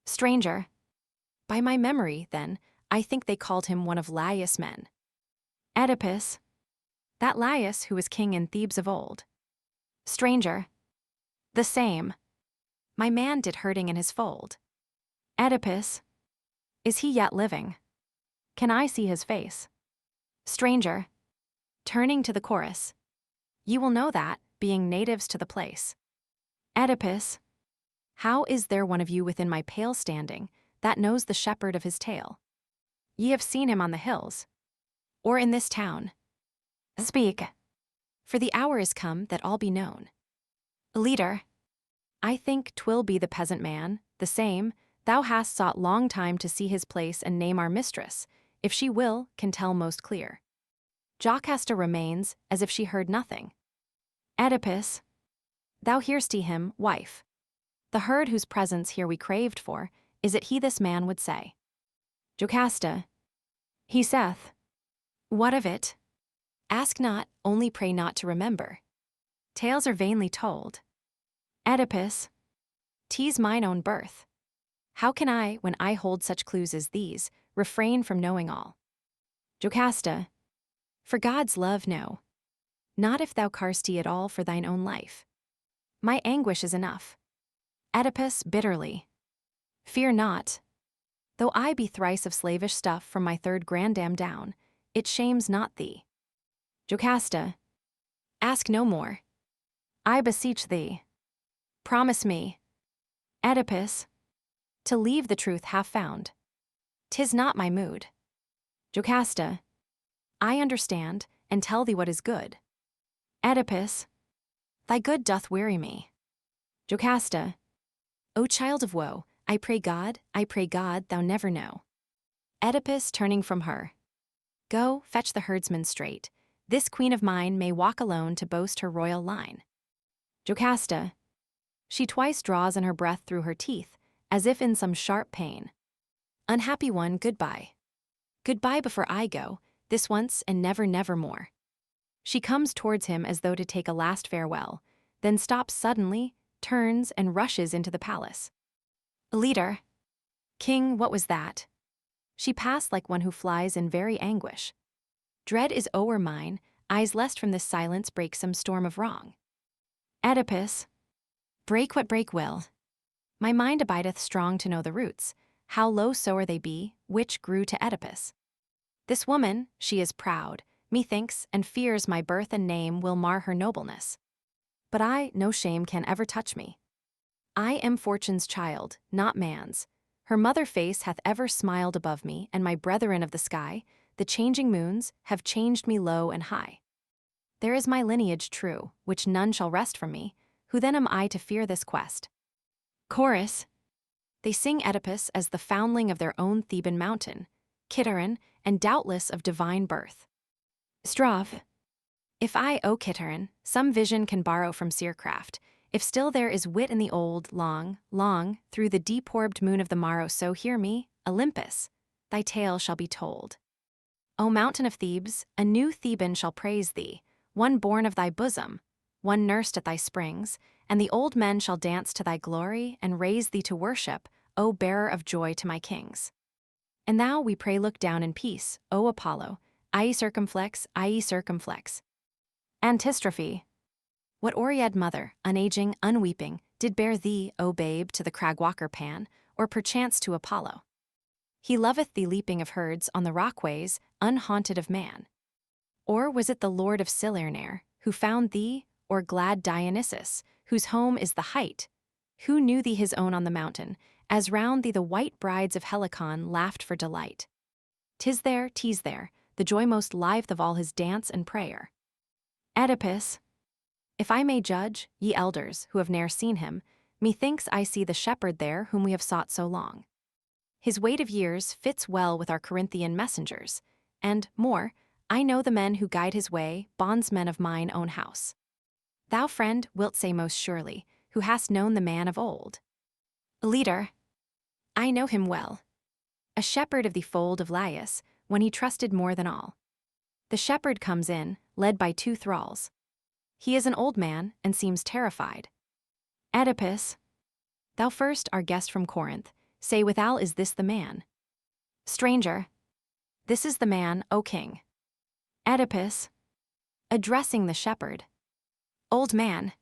Stranger, by my memory, then, I think they called him one of Laïus' men. Oedipus, that Laïus who was king in Thebes of old. Stranger, the same. My man did herding in his fold. Oedipus, is he yet living? Can I see his face? Stranger, turning to the chorus, ye will know that, being natives to the place. Oedipus, how is there one of you within my pale standing, that knows the shepherd of his tale? Ye have seen him on the hills, or in this town. Speak, for the hour is come that all be known. Leader, I think 'twill be the peasant man, the same, thou hast sought long time to see his place and name our mistress, if she will, can tell most clear. Jocasta remains, as if she heard nothing. Oedipus, thou hear'st him, wife. The herd whose presence here we craved for, is it he this man would say? Jocasta, he saith. What of it? Ask not, only pray not to remember. Tales are vainly told. Oedipus, 'tis mine own birth. How can I, when I hold such clues as these, refrain from knowing all? Jocasta, for God's love, no. Not if thou car'st at all for thine own life. My anguish is enough. Oedipus bitterly. Fear not. Though I be thrice of slavish stuff from my third grandam down, it shames not thee. Jocasta, ask no more. I beseech thee. Promise me. Oedipus, to leave the truth half found. 'Tis not my mood. Jocasta, I understand, and tell thee what is good. Oedipus, thy good doth weary me. Jocasta, O child of woe, I pray God, thou never know. Oedipus turning from her. Go, fetch the herdsman straight. This queen of mine may walk alone to boast her royal line. Jocasta, she twice draws in her breath through her teeth, as if in some sharp pain. Unhappy one, goodbye. Goodbye before I go, this once and never, never more. She comes towards him as though to take a last farewell, then stops suddenly, turns, and rushes into the palace. Leader. King, what was that? She passed like one who flies in very anguish. Dread is o'er mine, eyes lest from this silence break some storm of wrong. Oedipus. Break what break will. My mind abideth strong to know the roots, how low soe'er they be, which grew to Oedipus. This woman, she is proud, methinks, and fears my birth and name will mar her nobleness. But I, no shame can ever touch me. I am fortune's child, not man's. Her mother face hath ever smiled above me, and my brethren of the sky, the changing moons, have changed me low and high. There is my lineage true, which none shall wrest from me, who then am I to fear this quest? Chorus. They sing Oedipus as the foundling of their own Theban mountain, Kithaeron, and doubtless of divine birth. Strophe. If I, O Kithaeron, some vision can borrow from seercraft, if still there is wit in the old, long, through the deep-orbed moon of the morrow, so hear me, Olympus, thy tale shall be told. O mountain of Thebes, a new Theban shall praise thee, one born of thy bosom, one nursed at thy springs, and the old men shall dance to thy glory and raise thee to worship, O bearer of joy to my kings. And thou, we pray, look down in peace, O Apollo, ie circumflex. Antistrophe. What Oread mother, unaging, unweeping, did bear thee, O babe, to the crag-walker Pan, or perchance to Apollo? He loveth thee leaping of herds on the rockways, unhaunted of man. Or was it the lord of Salernair, who found thee, or glad Dionysus, whose home is the height, who knew thee his own on the mountain, as round thee the white brides of Helicon laughed for delight? 'Tis there, the joy most lithe of all his dance and prayer. Oedipus. If I may judge, ye elders, who have ne'er seen him, methinks I see the shepherd there whom we have sought so long. His weight of years fits well with our Corinthian messengers, and, more, I know the men who guide his way, bondsmen of mine own house. Thou, friend, wilt say most surely, who hast known the man of old. Leader. I know him well. A shepherd of the fold of Laïus, when he trusted more than all. The shepherd comes in, led by 2 thralls. He is an old man, and seems terrified. Oedipus. Thou first, our guest from Corinth, say withal, is this the man? Stranger. This is the man, O king. Oedipus. Addressing the shepherd. Old man.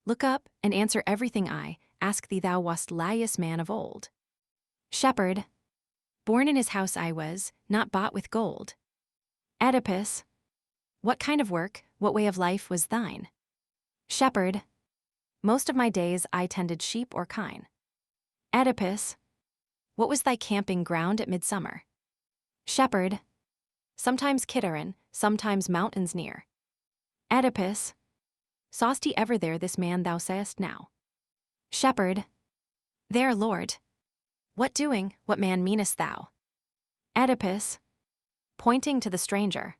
Look up, and answer everything I ask thee. Thou wast Laïus man of old. Shepherd. Born in his house I was, not bought with gold. Oedipus. What kind of work, what way of life was thine? Shepherd. Most of my days I tended sheep or kine. Oedipus. What was thy camping ground at midsummer? Shepherd. Sometimes Kithaeron, sometimes mountains near. Oedipus. Saw'st he ever there this man thou sayest now? Shepherd. There, Lord. What doing, what man meanest thou? Oedipus. Pointing to the stranger.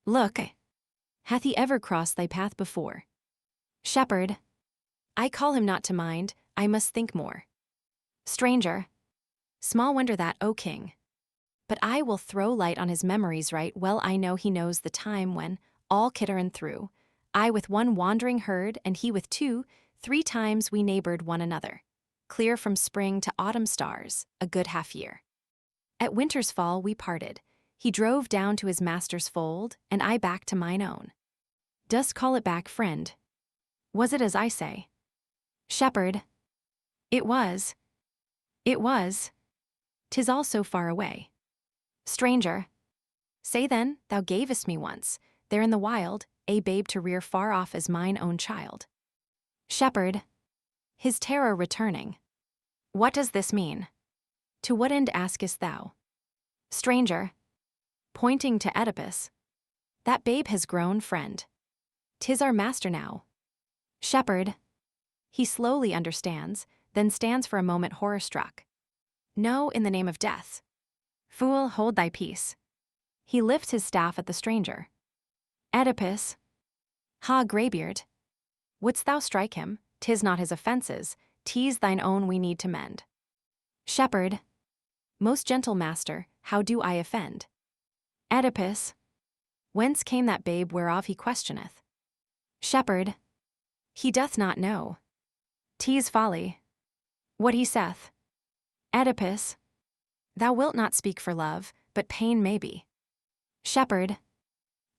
Look. Hath he ever crossed thy path before? Shepherd. I call him not to mind, I must think more. Stranger. Small wonder that, O king. But I will throw light on his memories right well. I know he knows the time when, all Kithaeron through, I with one wandering herd, and he with 2, 3 times we neighbored one another, clear from spring to autumn stars, a good half year. At winter's fall we parted. He drove down to his master's fold, and I back to mine own. Dost call it back, friend? Was it as I say? Shepherd. It was. 'Tis all so far away. Stranger. Say then, thou gavest me once, there in the wild, a babe to rear far off as mine own child. Shepherd. His terror returning. What does this mean? To what end askest thou? Stranger. Pointing to Oedipus. That babe has grown, friend. 'Tis our master now. Shepherd. He slowly understands, then stands for a moment horror-struck. No, in the name of death. Fool, hold thy peace. He lifts his staff at the stranger. Oedipus. Ha, greybeard. Wouldst thou strike him? 'Tis not his offences, 'tis thine own we need to mend. Shepherd. Most gentle master, how do I offend? Oedipus. Whence came that babe whereof he questioneth? Shepherd. He doth not know. 'Tis folly. What he saith. Oedipus, thou wilt not speak for love, but pain may be. Shepherd,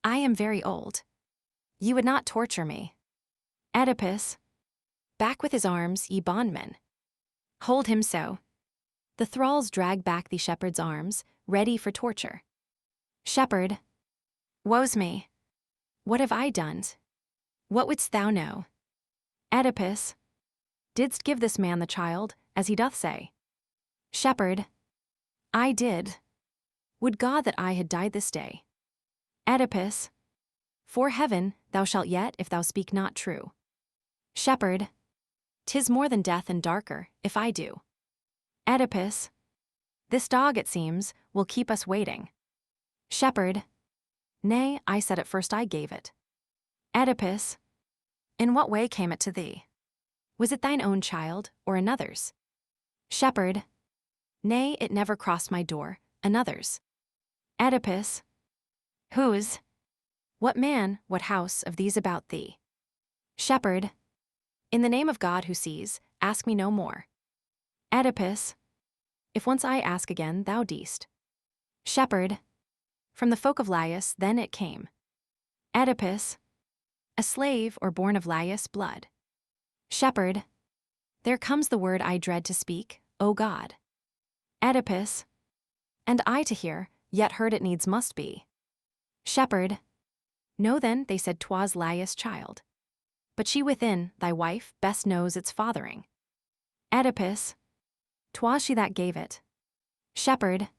I am very old. Ye would not torture me. Oedipus, back with his arms, ye bondmen. Hold him so. The thralls drag back the shepherd's arms, ready for torture. Shepherd, woe's me. What have I done? What wouldst thou know? Oedipus, didst give this man the child, as he doth say? Shepherd, I did. Would God that I had died this day. Oedipus, for heaven thou shalt yet if thou speak not true. Shepherd, 'tis more than death and darker, if I do. Oedipus, this dog, it seems, will keep us waiting. Shepherd, nay, I said at first I gave it. Oedipus, in what way came it to thee? Was it thine own child, or another's? Shepherd, nay, it never crossed my door, another's. Oedipus, whose? What man, what house of these about thee? Shepherd, in the name of God who sees, ask me no more. Oedipus, if once I ask again, thou deest. Shepherd, from the folk of Laïus then it came. Oedipus, a slave or born of Laïus blood. Shepherd, there comes the word I dread to speak, O God. Oedipus, and I to hear, yet heard it needs must be. Shepherd, know then they said 'twas Laïus' child. But she within, thy wife, best knows its fathering. Oedipus, 'twas she that gave it. Shepherd,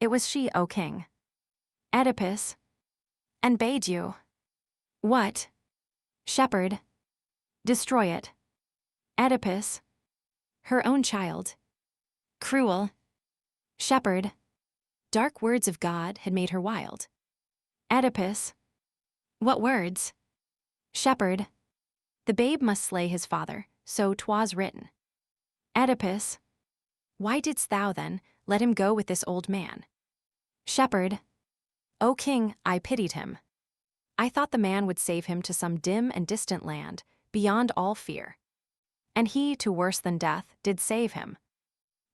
it was she, O king. Oedipus, and bade you. What? Shepherd, destroy it. Oedipus, her own child. Cruel. Shepherd, dark words of God had made her wild. Oedipus, what words? Shepherd, the babe must slay his father, so 'twas written. Oedipus, why didst thou then let him go with this old man? Shepherd, O king, I pitied him. I thought the man would save him to some dim and distant land, beyond all fear. And he, to worse than death, did save him.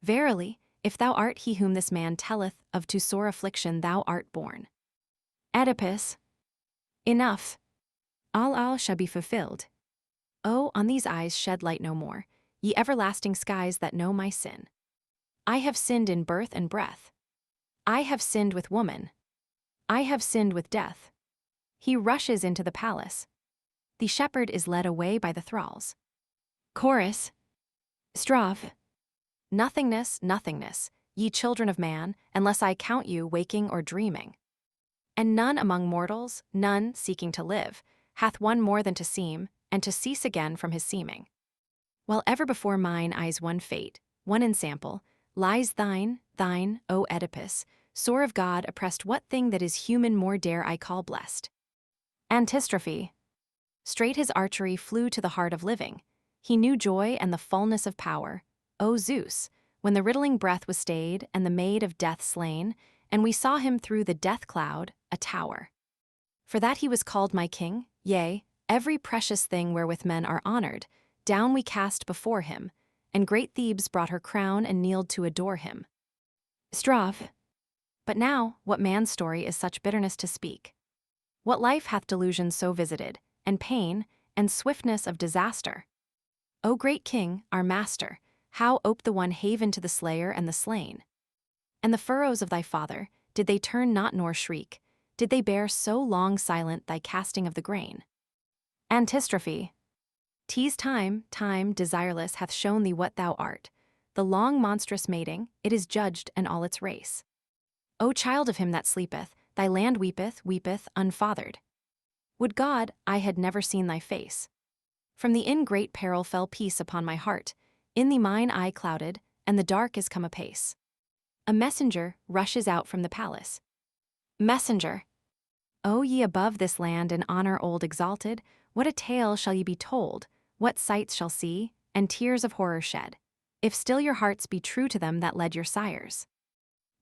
Verily, if thou art he whom this man telleth of to sore affliction thou art born. Oedipus, enough. All shall be fulfilled. Oh, on these eyes shed light no more, ye everlasting skies that know my sin. I have sinned in birth and breath. I have sinned with woman. I have sinned with death. He rushes into the palace. The shepherd is led away by the thralls. Chorus. Strophe. Nothingness, nothingness, ye children of man, unless I count you waking or dreaming. And none among mortals, none seeking to live, hath one more than to seem, and to cease again from his seeming. While ever before mine eyes one fate, one ensample, lies thine, O Oedipus, sore of God oppressed, what thing that is human more dare I call blessed? Antistrophe. Straight his archery flew to the heart of living. He knew joy and the fullness of power, O Zeus, when the riddling breath was stayed and the maid of death slain, and we saw him through the death cloud, a tower. For that he was called my king, yea, every precious thing wherewith men are honored, down we cast before him, and great Thebes brought her crown and kneeled to adore him. Strophe. But now, what man's story is such bitterness to speak? What life hath delusion so visited, and pain, and swiftness of disaster? O great king, our master, how ope the one haven to the slayer and the slain? And the furrows of thy father, did they turn not nor shriek? Did they bear so long silent thy casting of the grain? Antistrophe. 'Tis time, desireless hath shown thee what thou art. The long monstrous mating, it is judged and all its race. O child of him that sleepeth, thy land weepeth, unfathered. Would God, I had never seen thy face. From the in great peril fell peace upon my heart, in thee mine eye clouded, and the dark is come apace. A messenger rushes out from the palace. Messenger. O ye above this land in honor old exalted, what a tale shall ye be told, what sights shall see, and tears of horror shed, if still your hearts be true to them that led your sires.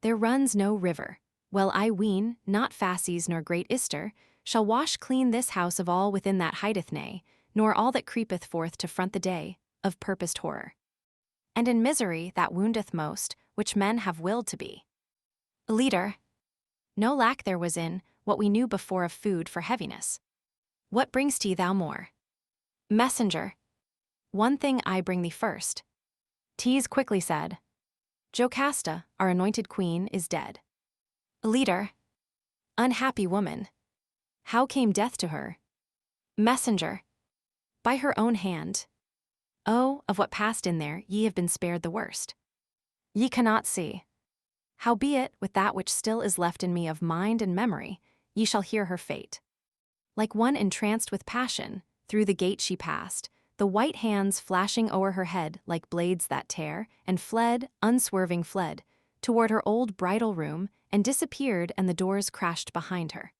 There runs no river, well I ween, not Phasis nor great Ister, shall wash clean this house of all within that hideth nay, nor all that creepeth forth to front the day, of purposed horror. And in misery that woundeth most, which men have willed to be. Leader. No lack there was in what we knew before of food for heaviness. What brings to thou more? Messenger. One thing I bring thee first. Tees quickly said. Jocasta, our anointed queen, is dead. Leader. Unhappy woman. How came death to her? Messenger. By her own hand. Oh, of what passed in there ye have been spared the worst. Ye cannot see. Howbeit, with that which still is left in me of mind and memory, ye shall hear her fate. Like one entranced with passion, through the gate she passed, the white hands flashing o'er her head like blades that tear, and fled, unswerving fled, toward her old bridal room, and disappeared, and the doors crashed behind her.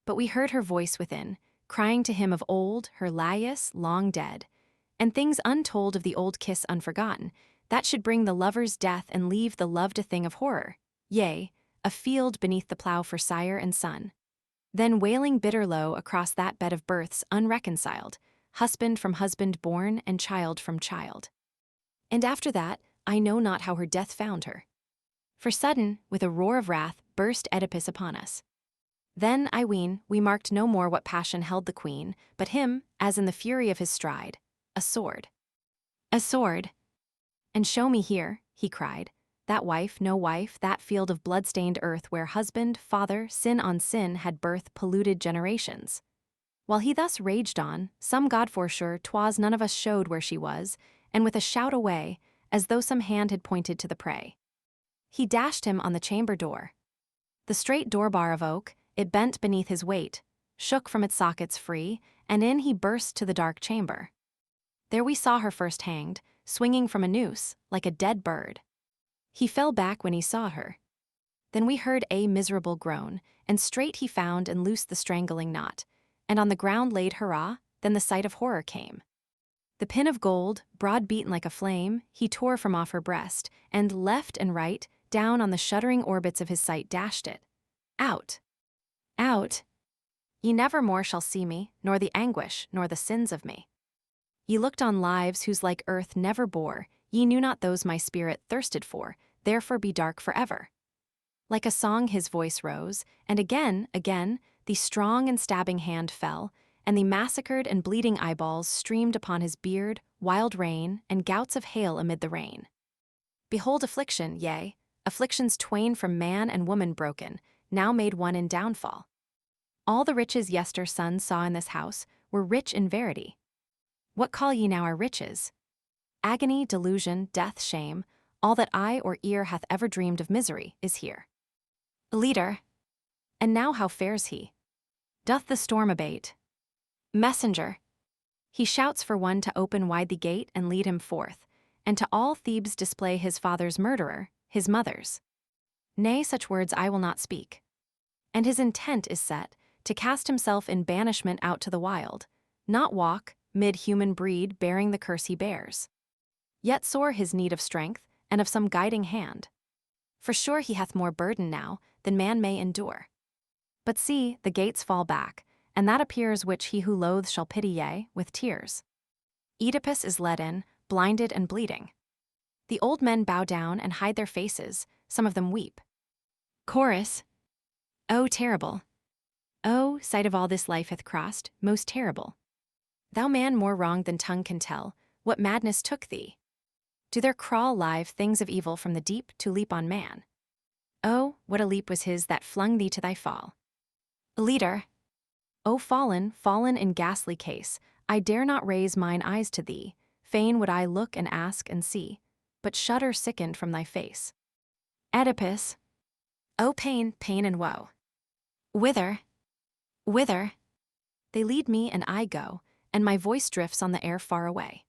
But we heard her voice within, crying to him of old, her Laïus long dead, and things untold of the old kiss unforgotten, that should bring the lover's death and leave the loved a thing of horror, yea, a field beneath the plough for sire and son. Then wailing bitter low across that bed of births unreconciled, husband from husband born and child from child. And after that, I know not how her death found her. For sudden, with a roar of wrath, burst Oedipus upon us. Then, I ween, we marked no more what passion held the queen, but him, as in the fury of his stride, a sword. A sword. And show me here, he cried, that wife, no wife, that field of blood-stained earth where husband, father, sin on sin had birth polluted generations. While he thus raged on, some god forsure 'twas none of us showed where she was, and with a shout away, as though some hand had pointed to the prey. He dashed him on the chamber door. The straight door bar of oak, it bent beneath his weight, shook from its sockets free, and in he burst to the dark chamber. There we saw her first hanged, swinging from a noose, like a dead bird. He fell back when he saw her. Then we heard a miserable groan, and straight he found and loosed the strangling knot, and on the ground laid hurrah, then the sight of horror came. The pin of gold, broad beaten like a flame, he tore from off her breast, and left and right, down on the shuddering orbits of his sight dashed it. Out. Out. Ye never more shall see me, nor the anguish, nor the sins of me. Ye looked on lives whose like earth never bore, ye knew not those my spirit thirsted for, therefore be dark forever. Like a song his voice rose, and again, the strong and stabbing hand fell, and the massacred and bleeding eyeballs streamed upon his beard, wild rain, and gouts of hail amid the rain. Behold affliction, yea, afflictions twain from man and woman broken, now made one in downfall. All the riches yester sun saw in this house were rich in verity. What call ye now our riches? Agony, delusion, death, shame, all that eye or ear hath ever dreamed of misery is here. Leader. And now how fares he? Doth the storm abate? Messenger. He shouts for one to open wide the gate and lead him forth, and to all Thebes display his father's murderer, his mother's. Nay, such words I will not speak. And his intent is set, to cast himself in banishment out to the wild, not walk, mid human breed bearing the curse he bears. Yet sore his need of strength, and of some guiding hand. For sure he hath more burden now, than man may endure. But see, the gates fall back, and that appears which he who loathes shall pity, yea, with tears. Oedipus is led in, blinded and bleeding. The old men bow down and hide their faces, some of them weep. Chorus. O terrible! O, sight of all this life hath crossed, most terrible. Thou man more wronged than tongue can tell, what madness took thee? Do there crawl live things of evil from the deep to leap on man? Oh, what a leap was his that flung thee to thy fall. Leader. O fallen, fallen in ghastly case, I dare not raise mine eyes to thee, fain would I look and ask and see, but shudder sickened from thy face. Oedipus. O pain, pain and woe. Whither? Whither? They lead me and I go, and my voice drifts on the air far away.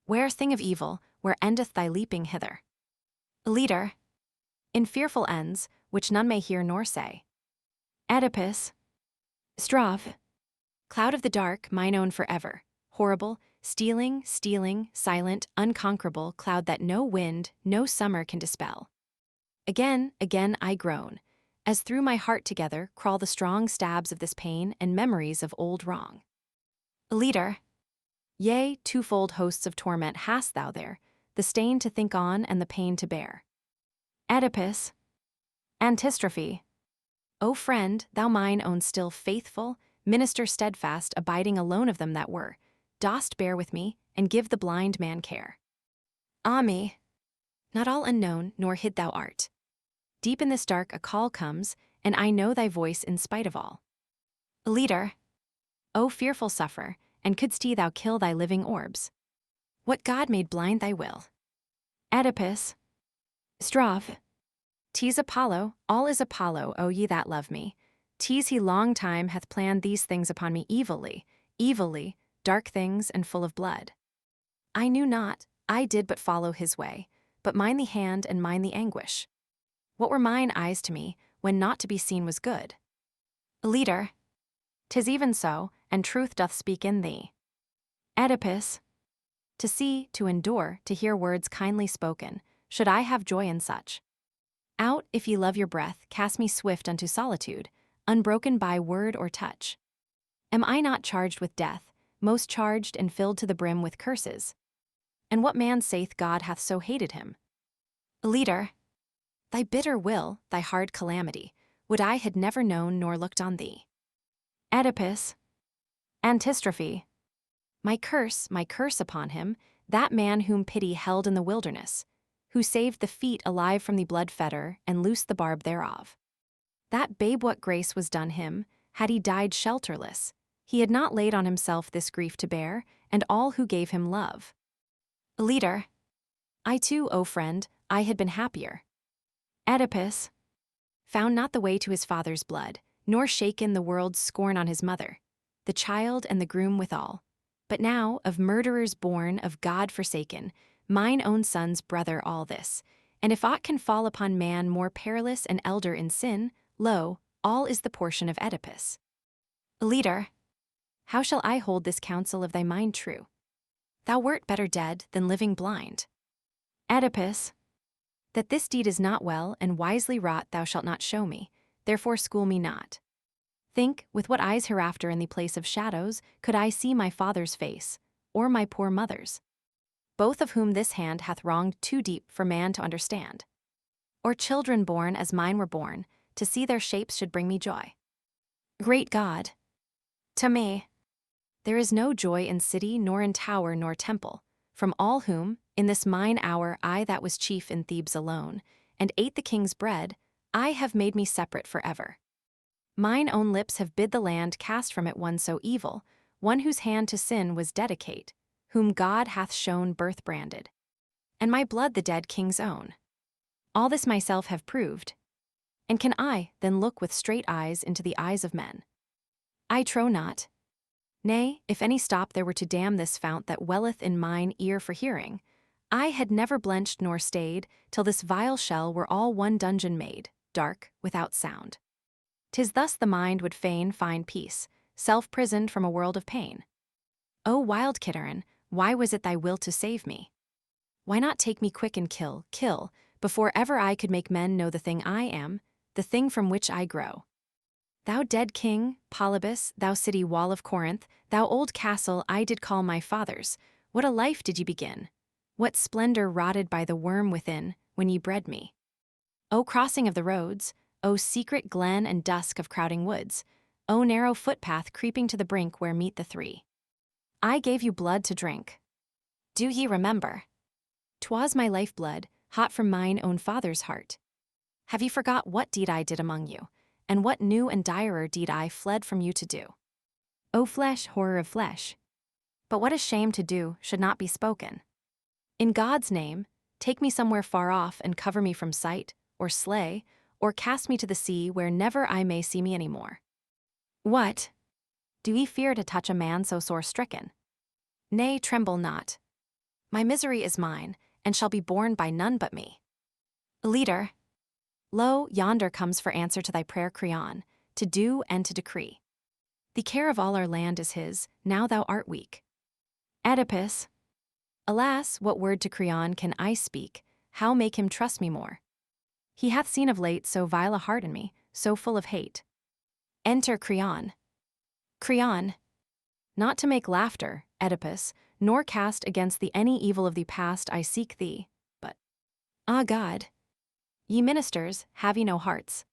Where, thing of evil, where endeth thy leaping hither? Leader. In fearful ends, which none may hear nor say. Oedipus. Strave. Cloud of the dark, mine own forever, horrible, stealing, silent, unconquerable cloud that no wind, no summer can dispel. Again I groan, as through my heart together crawl the strong stabs of this pain and memories of old wrong. Leader. Yea, twofold hosts of torment hast thou there, the stain to think on and the pain to bear. Oedipus. Antistrophe. O friend, thou mine own still faithful, minister steadfast, abiding alone of them that were, dost bear with me, and give the blind man care. Ah me! Not all unknown, nor hid thou art. Deep in this dark a call comes, and I know thy voice in spite of all. Leader. O fearful sufferer, and couldst thou kill thy living orbs? What God made blind thy will? Oedipus. Strophe. Tease Apollo, all is Apollo, O ye that love me. Tease he long time hath planned these things upon me evilly, evilly, dark things and full of blood. I knew not, I did but follow his way, but mine the hand and mine the anguish. What were mine eyes to me, when not to be seen was good? Leader. 'Tis even so, and truth doth speak in thee. Oedipus. To see, to endure, to hear words kindly spoken, should I have joy in such? Out, if ye love your breath, cast me swift unto solitude, unbroken by word or touch. Am I not charged with death, most charged and filled to the brim with curses? And what man saith God hath so hated him? Leader. Thy bitter will, thy hard calamity, would I had never known nor looked on thee. Oedipus. Antistrophe. My curse upon him, that man whom pity held in the wilderness, who saved the feet alive from the blood fetter and loosed the barb thereof. That babe what grace was done him, had he died shelterless, he had not laid on himself this grief to bear, and all who gave him love. Leader. I too, O friend, I had been happier. Oedipus. Found not the way to his father's blood, nor shaken the world's scorn on his mother, the child and the groom withal. But now, of murderers born, of God forsaken, mine own son's brother all this, and if aught can fall upon man more perilous and elder in sin, lo, all is the portion of Oedipus. Leader. How shall I hold this counsel of thy mind true? Thou wert better dead than living blind. Oedipus. That this deed is not well and wisely wrought thou shalt not show me, therefore school me not. Think, with what eyes hereafter in the place of shadows could I see my father's face, or my poor mother's, both of whom this hand hath wronged too deep for man to understand? Or children born as mine were born, to see their shapes should bring me joy. Great God. To me. There is no joy in city, nor in tower, nor temple, from all whom, in this mine hour I that was chief in Thebes alone, and ate the king's bread, I have made me separate forever. Mine own lips have bid the land cast from it one so evil, one whose hand to sin was dedicate, whom God hath shown birth branded, and my blood the dead king's own. All this myself have proved, and can I then look with straight eyes into the eyes of men? I trow not. Nay, if any stop there were to damn this fount that welleth in mine ear for hearing, I had never blenched nor stayed, till this vile shell were all one dungeon made, dark, without sound. 'Tis thus the mind would fain find peace, self-prisoned from a world of pain. O wild Kitterin, why was it thy will to save me? Why not take me quick and kill, before ever I could make men know the thing I am, the thing from which I grow? Thou dead king, Polybus, thou city wall of Corinth, thou old castle I did call my father's, what a life did ye begin? What splendor rotted by the worm within, when ye bred me? O crossing of the roads, O secret glen and dusk of crowding woods, O narrow footpath creeping to the brink where meet the three. I gave you blood to drink. Do ye remember? 'Twas my lifeblood, hot from mine own father's heart. Have ye forgot what deed I did among you, and what new and direr deed I fled from you to do? O flesh, horror of flesh! But what a shame to do should not be spoken. In God's name, take me somewhere far off and cover me from sight, or slay, or cast me to the sea where never I may see me any more. What? Do ye fear to touch a man so sore stricken? Nay, tremble not. My misery is mine, and shall be borne by none but me. Leader. Lo, yonder comes for answer to thy prayer Creon, to do and to decree. The care of all our land is his, now thou art weak. Oedipus. Alas, what word to Creon can I speak, how make him trust me more? He hath seen of late so vile a heart in me, so full of hate. Enter Creon. Creon. Not to make laughter, Oedipus, nor cast against thee any evil of the past I seek thee, but, ah God, ye ministers, have ye no hearts?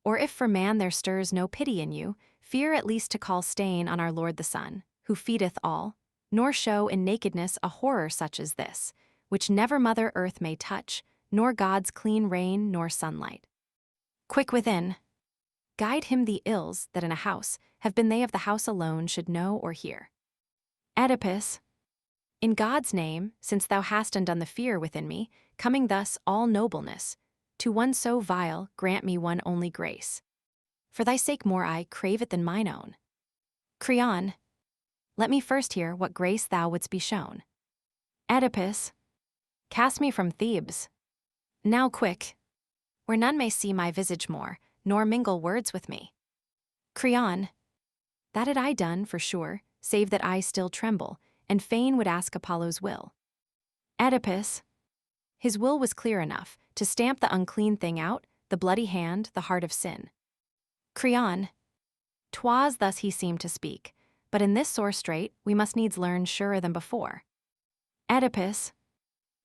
Or if for man there stirs no pity in you, fear at least to call stain on our Lord the Sun, who feedeth all, nor show in nakedness a horror such as this, which never Mother Earth may touch, nor God's clean rain nor sunlight. Quick within, guide him the ills that in a house have been they of the house alone should know or hear. Oedipus, in God's name, since thou hast undone the fear within me, coming thus all nobleness, to one so vile grant me one only grace. For thy sake more I crave it than mine own. Creon, let me first hear what grace thou wouldst be shown. Oedipus, cast me from Thebes. Now quick, where none may see my visage more, nor mingle words with me. Creon, that had I done, for sure, save that I still tremble, and fain would ask Apollo's will. Oedipus, his will was clear enough, to stamp the unclean thing out, the bloody hand, the heart of sin. Creon, 'twas thus he seemed to speak, but in this sore strait we must needs learn surer than before. Oedipus,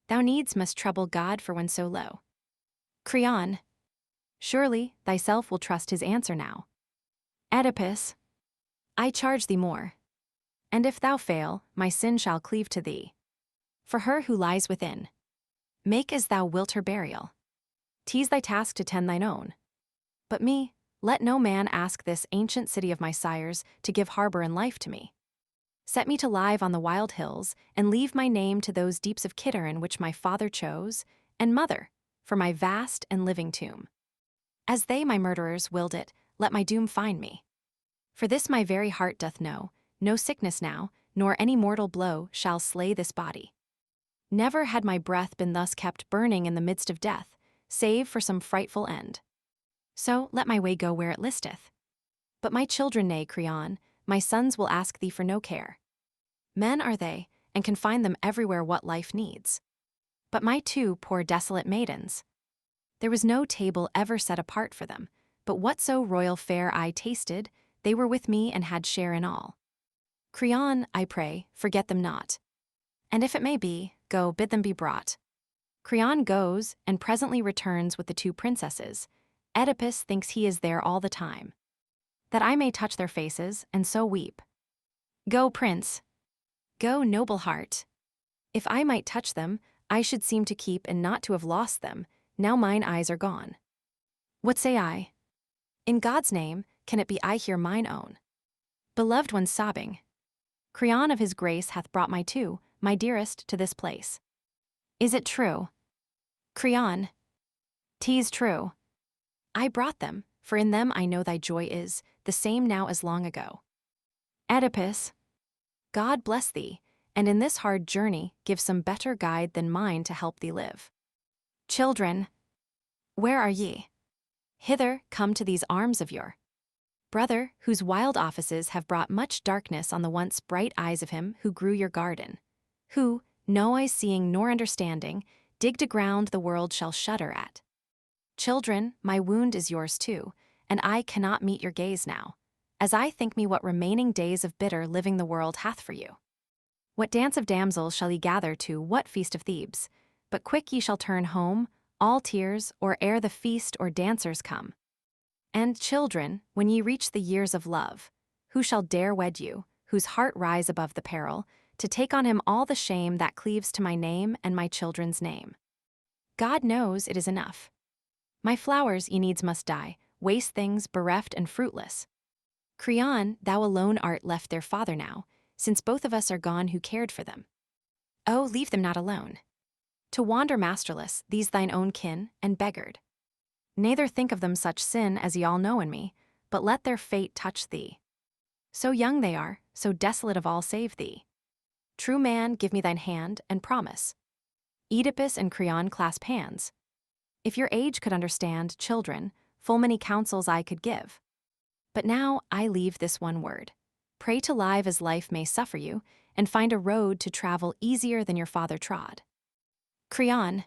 thou needs must trouble God for one so low. Creon, surely thyself will trust his answer now. Oedipus, I charge thee more. And if thou fail, my sin shall cleave to thee. For her who lies within, make as thou wilt her burial. 'Tis thy task to tend thine own. But me, let no man ask this ancient city of my sires to give harbor and life to me. Set me to live on the wild hills, and leave my name to those deeps of Kitterin which my father chose, and mother, for my vast and living tomb. As they, my murderers, willed it, let my doom find me. For this my very heart doth know, no sickness now, nor any mortal blow shall slay this body. Never had my breath been thus kept burning in the midst of death, save for some frightful end. So let my way go where it listeth. But my children, nay, Creon, my sons will ask thee for no care. Men are they, and can find them everywhere what life needs. But my two poor desolate maidens, there was no table ever set apart for them, but whatso royal fare I tasted, they were with me and had share in all. Creon, I pray, forget them not. And if it may be, go bid them be brought. Creon goes, and presently returns with the two princesses. Oedipus thinks he is there all the time, that I may touch their faces, and so weep. Go, prince. Go, noble heart. If I might touch them, I should seem to keep and not to have lost them, now mine eyes are gone. What say I? In God's name, can it be I hear mine own beloved one sobbing? Creon of his grace hath brought my two, my dearest, to this place. Is it true? Creon, 'tis true. I brought them, for in them I know thy joy is, the same now as long ago. Oedipus, God bless thee, and in this hard journey give some better guide than mine to help thee live. Children, where are ye? Hither come to these arms of your brother, whose wild offices have brought much darkness on the once bright eyes of him who grew your garden, who, no eyes seeing nor understanding, digged a ground the world shall shudder at. Children, my wound is yours too, and I cannot meet your gaze now, as I think me what remaining days of bitter living the world hath for you. What dance of damsels shall ye gather to what feast of Thebes? But quick ye shall turn home, all tears, or ere the feast or dancers come. And children, when ye reach the years of love, who shall dare wed you, whose heart rise above the peril, to take on him all the shame that cleaves to my name and my children's name? God knows it is enough. My flowers ye needs must die, waste things, bereft and fruitless. Creon, thou alone art left their father now, since both of us are gone who cared for them. Oh, leave them not alone, to wander masterless, these thine own kin, and beggared. Neither think of them such sin as ye all know in me, but let their fate touch thee. So young they are, so desolate of all save thee. True man, give me thine hand, and promise. Oedipus and Creon clasp hands. If your age could understand, children, full many counsels I could give. But now I leave this one word. Pray to live as life may suffer you, and find a road to travel easier than your father trod. Creon,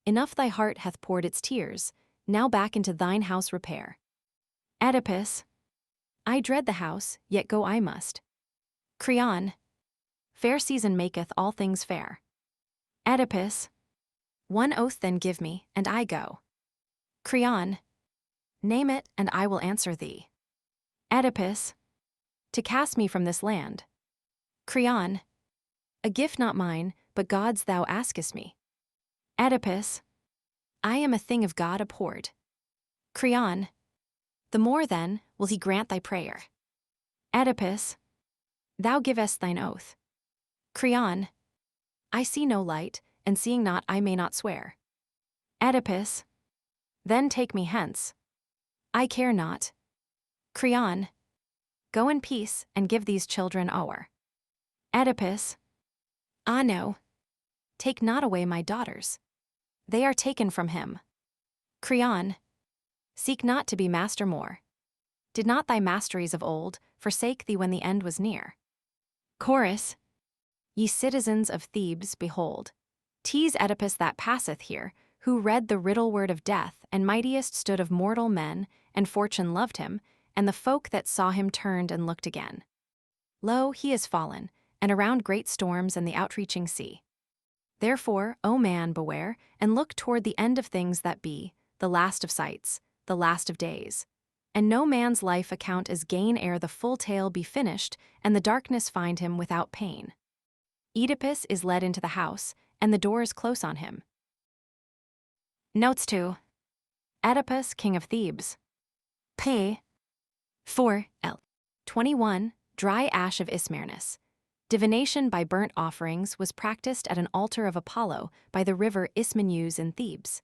enough thy heart hath poured its tears, now back into thine house repair. Oedipus, I dread the house, yet go I must. Creon, Fair season maketh all things fair. Oedipus. One oath then give me, and I go. Creon. Name it, and I will answer thee. Oedipus. To cast me from this land. Creon. A gift not mine, but God's thou askest me. Oedipus. I am a thing of God abhorred. Creon. The more then will he grant thy prayer. Oedipus. Thou givest thine oath. Creon. I see no light, and seeing not I may not swear. Oedipus. Then take me hence. I care not. Creon. Go in peace, and give these children o'er. Oedipus. Ah no. Take not away my daughters. They are taken from him. Creon. Seek not to be master more. Did not thy masteries of old forsake thee when the end was near? Chorus. Ye citizens of Thebes, behold. 'Tis Oedipus that passeth here, who read the riddle word of death, and mightiest stood of mortal men, and fortune loved him, and the folk that saw him turned and looked again. Lo, he is fallen, and around great storms and the outreaching sea. Therefore, O man, beware, and look toward the end of things that be, the last of sights, the last of days. And no man's life account as gain ere the full tale be finished, and the darkness find him without pain. Oedipus is led into the house, and the door is close on him. Notes to Oedipus, King of Thebes. P. 4 L. 21. Dry ash of Ismernus. Divination by burnt offerings was practiced at an altar of Apollo by the river Ismenus in Thebes.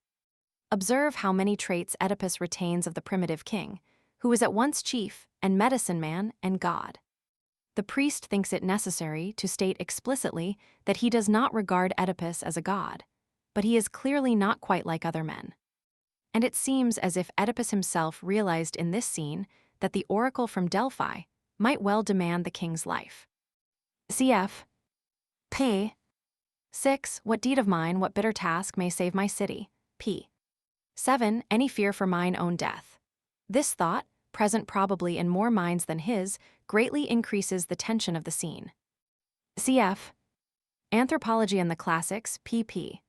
Observe how many traits Oedipus retains of the primitive king, who was at once chief and medicine man and god. The priest thinks it necessary to state explicitly that he does not regard Oedipus as a god, but he is clearly not quite like other men. And it seems as if Oedipus himself realized in this scene that the oracle from Delphi might well demand the king's life. Cf. P. 6. What deed of mine, what bitter task may save my city? P. 7. Any fear for mine own death. This thought, present probably in more minds than his, greatly increases the tension of the scene. Cf. Anthropology and the Classics, pp.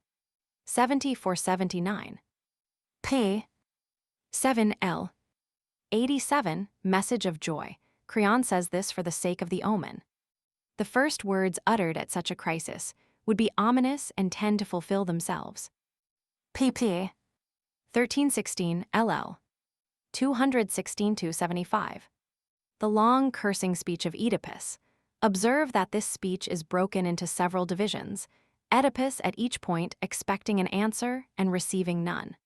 70-79. P. 7L. 87. Message of joy. Creon says this for the sake of the omen. The first words uttered at such a crisis would be ominous and tend to fulfill themselves. pp. 1316 LL. 216-75. The long cursing speech of Oedipus. Observe that this speech is broken into several divisions, Oedipus at each point expecting an answer and receiving none.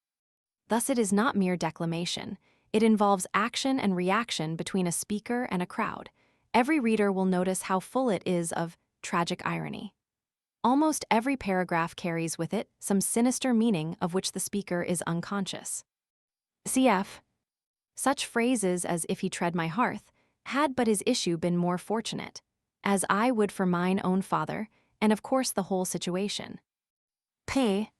Thus it is not mere declamation. It involves action and reaction between a speaker and a crowd. Every reader will notice how full it is of tragic irony. Almost every paragraph carries with it some sinister meaning of which the speaker is unconscious. Cf. Such phrases as "if he tread my hearth," had but his issue been more fortunate, as I would for mine own father, and of course the whole situation. P.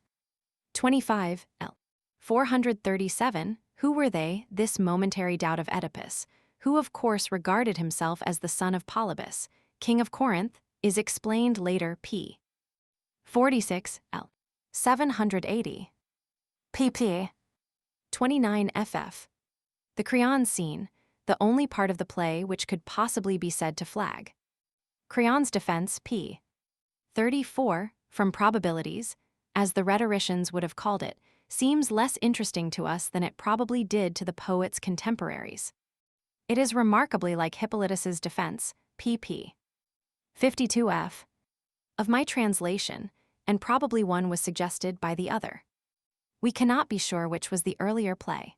25 L. 437. Who were they, this momentary doubt of Oedipus, who of course regarded himself as the son of Polybus, king of Corinth, is explained later. P. 46 L. 780. pp. 29 ff. The Creon scene, the only part of the play which could possibly be said to flag. Creon's defense, p. 34, from probabilities, as the rhetoricians would have called it, seems less interesting to us than it probably did to the poet's contemporaries. It is remarkably like Hippolytus's defense, pp. 52f, of my translation, and probably one was suggested by the other. We cannot be sure which was the earlier play.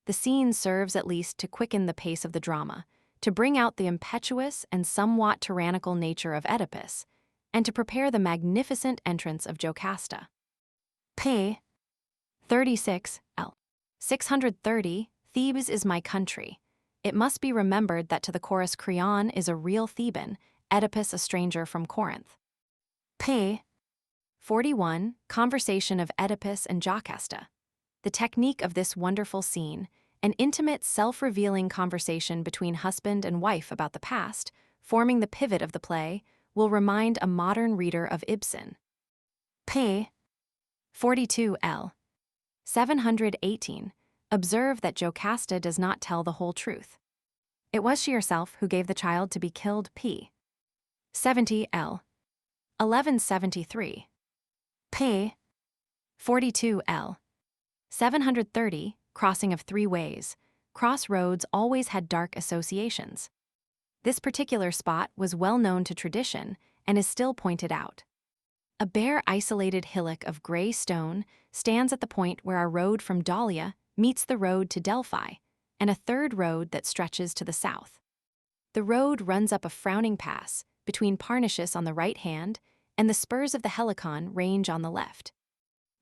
The scene serves at least to quicken the pace of the drama, to bring out the impetuous and somewhat tyrannical nature of Oedipus, and to prepare the magnificent entrance of Jocasta. P. 36 L. 630. Thebes is my country. It must be remembered that to the chorus Creon is a real Theban, Oedipus a stranger from Corinth. P. 41. Conversation of Oedipus and Jocasta. The technique of this wonderful scene, an intimate, self-revealing conversation between husband and wife about the past, forming the pivot of the play, will remind a modern reader of Ibsen. p. 42l. 718. Observe that Jocasta does not tell the whole truth. It was she herself who gave the child to be killed. p. 70l. 1173. p. 42l. 730. Crossing of three ways. Crossroads always had dark associations. This particular spot was well known to tradition and is still pointed out. A bare isolated hillock of gray stone stands at the point where our road from Dahlia meets the road to Delphi, and a third road that stretches to the south. The road runs up a frowning pass between Parnassus on the right hand and the spurs of the Helicon range on the left.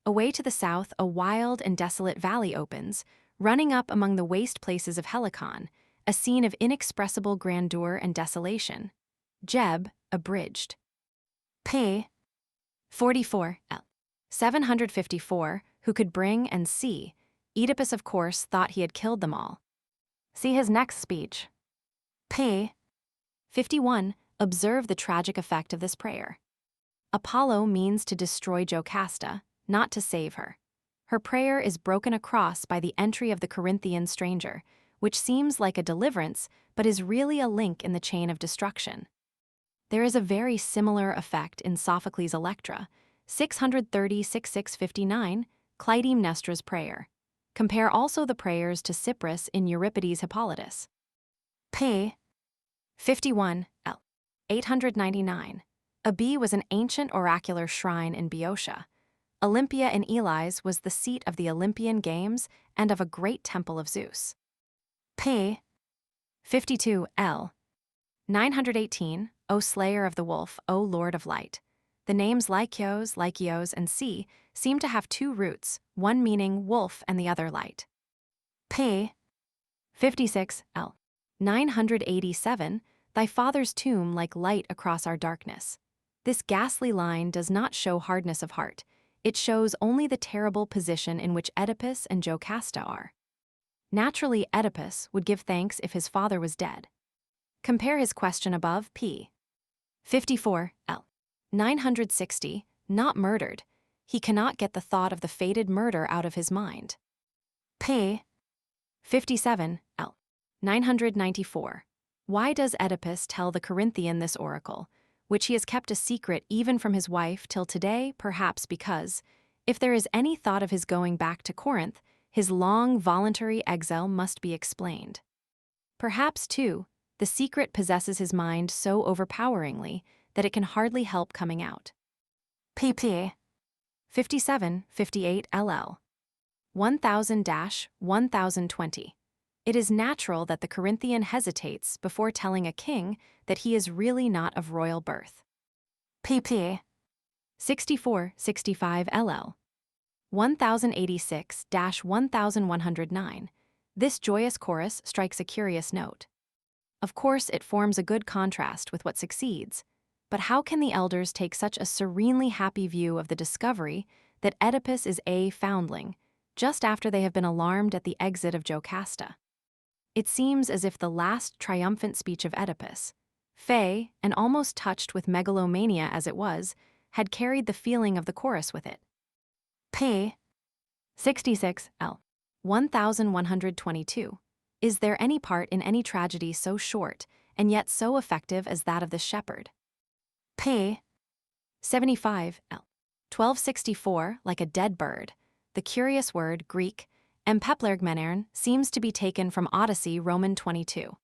Away to the south, a wild and desolate valley opens, running up among the waste places of Helicon, a scene of inexpressible grandeur and desolation. Jeb, abridged. p. 44l. 754. Who could bring and see? Oedipus, of course, thought he had killed them all. See his next speech. p. 51. Observe the tragic effect of this prayer. Apollo means to destroy Jocasta, not to save her. Her prayer is broken across by the entry of the Corinthian stranger, which seems like a deliverance but is really a link in the chain of destruction. There is a very similar effect in Sophocles' Electra, 630-6659, Clytemnestra's prayer. Compare also the prayers to Cypris in Euripides' Hippolytus. p. 51l. 899. Abi was an ancient oracular shrine in Boeotia. Olympia in Elis was the seat of the Olympian Games and of a great temple of Zeus. p. 52l. 918. O Slayer of the Wolf, O Lord of Light. The names Lykios, and Si seem to have two roots, one meaning wolf and the other light. p. 56l. 987. Thy father's tomb like light across our darkness. This ghastly line does not show hardness of heart. It shows only the terrible position in which Oedipus and Jocasta are. Naturally, Oedipus would give thanks if his father was dead. Compare his question above. p. 54l. 960. Not murdered. He cannot get the thought of the fated murder out of his mind. p. 57l. 994. Why does Oedipus tell the Corinthian this oracle, which he has kept a secret even from his wife till today? Perhaps because, if there is any thought of his going back to Corinth, his long voluntary exile must be explained. Perhaps, too, the secret possesses his mind so overpoweringly that it can hardly help coming out. pp. 57-58 ll. 1000-1020. It is natural that the Corinthian hesitates before telling a king that he is really not of royal birth. pp. 64-65 ll. 1086-1109. This joyous chorus strikes a curious note. Of course, it forms a good contrast with what succeeds, but how can the elders take such a serenely happy view of the discovery that Oedipus is a foundling, just after they have been alarmed at the exit of Jocasta? It seems as if the last triumphant speech of Oedipus, fey and almost touched with megalomania as it was, had carried the feeling of the chorus with it. p. 66 l. 1122. Is there any part in any tragedy so short and yet so effective as that of the shepherd? p. 75 l. 1264. Like a dead bird. The curious word, Greek, empeplergmenern, seems to be taken from Odyssey, Roman 22.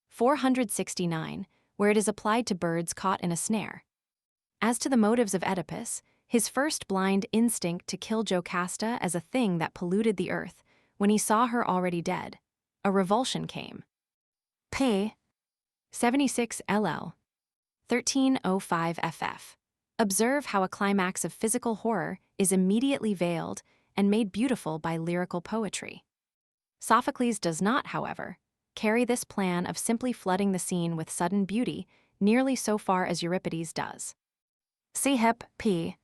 469, where it is applied to birds caught in a snare. As to the motives of Oedipus, his first blind instinct to kill Jocasta as a thing that polluted the earth, when he saw her already dead, a revulsion came. p. 76 ll. 1305 ff. Observe how a climax of physical horror is immediately veiled and made beautiful by lyrical poetry. Sophocles does not, however, carry this plan of simply flooding the scene with sudden beauty nearly so far as Euripides does. See Hip. p.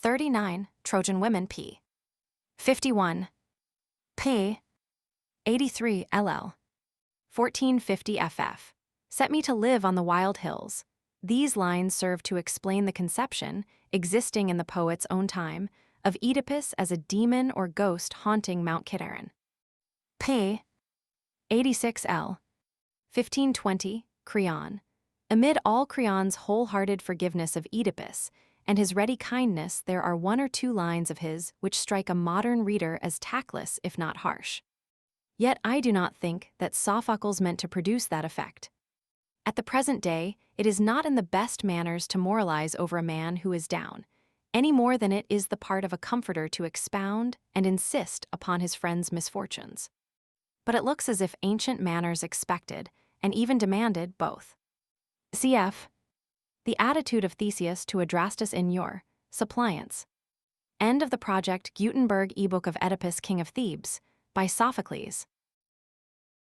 39, Trojan Women p. 51. p. 83 ll. 1450 ff. Set me to live on the wild hills. These lines serve to explain the conception, existing in the poet's own time, of Oedipus as a demon or ghost haunting Mount Kithaeron. p. 86l. 1520, Creon. Amid all Creon's wholehearted forgiveness of Oedipus and his ready kindness, there are one or two lines of his which strike a modern reader as tactless if not harsh. Yet I do not think that Sophocles meant to produce that effect. At the present day, it is not in the best manners to moralize over a man who is down, any more than it is the part of a comforter to expound and insist upon his friend's misfortunes. But it looks as if ancient manners expected, and even demanded, both. Cf. The attitude of Theseus to Adrastus in your suppliants. End of the project Gutenberg ebook of Oedipus King of Thebes by Sophocles.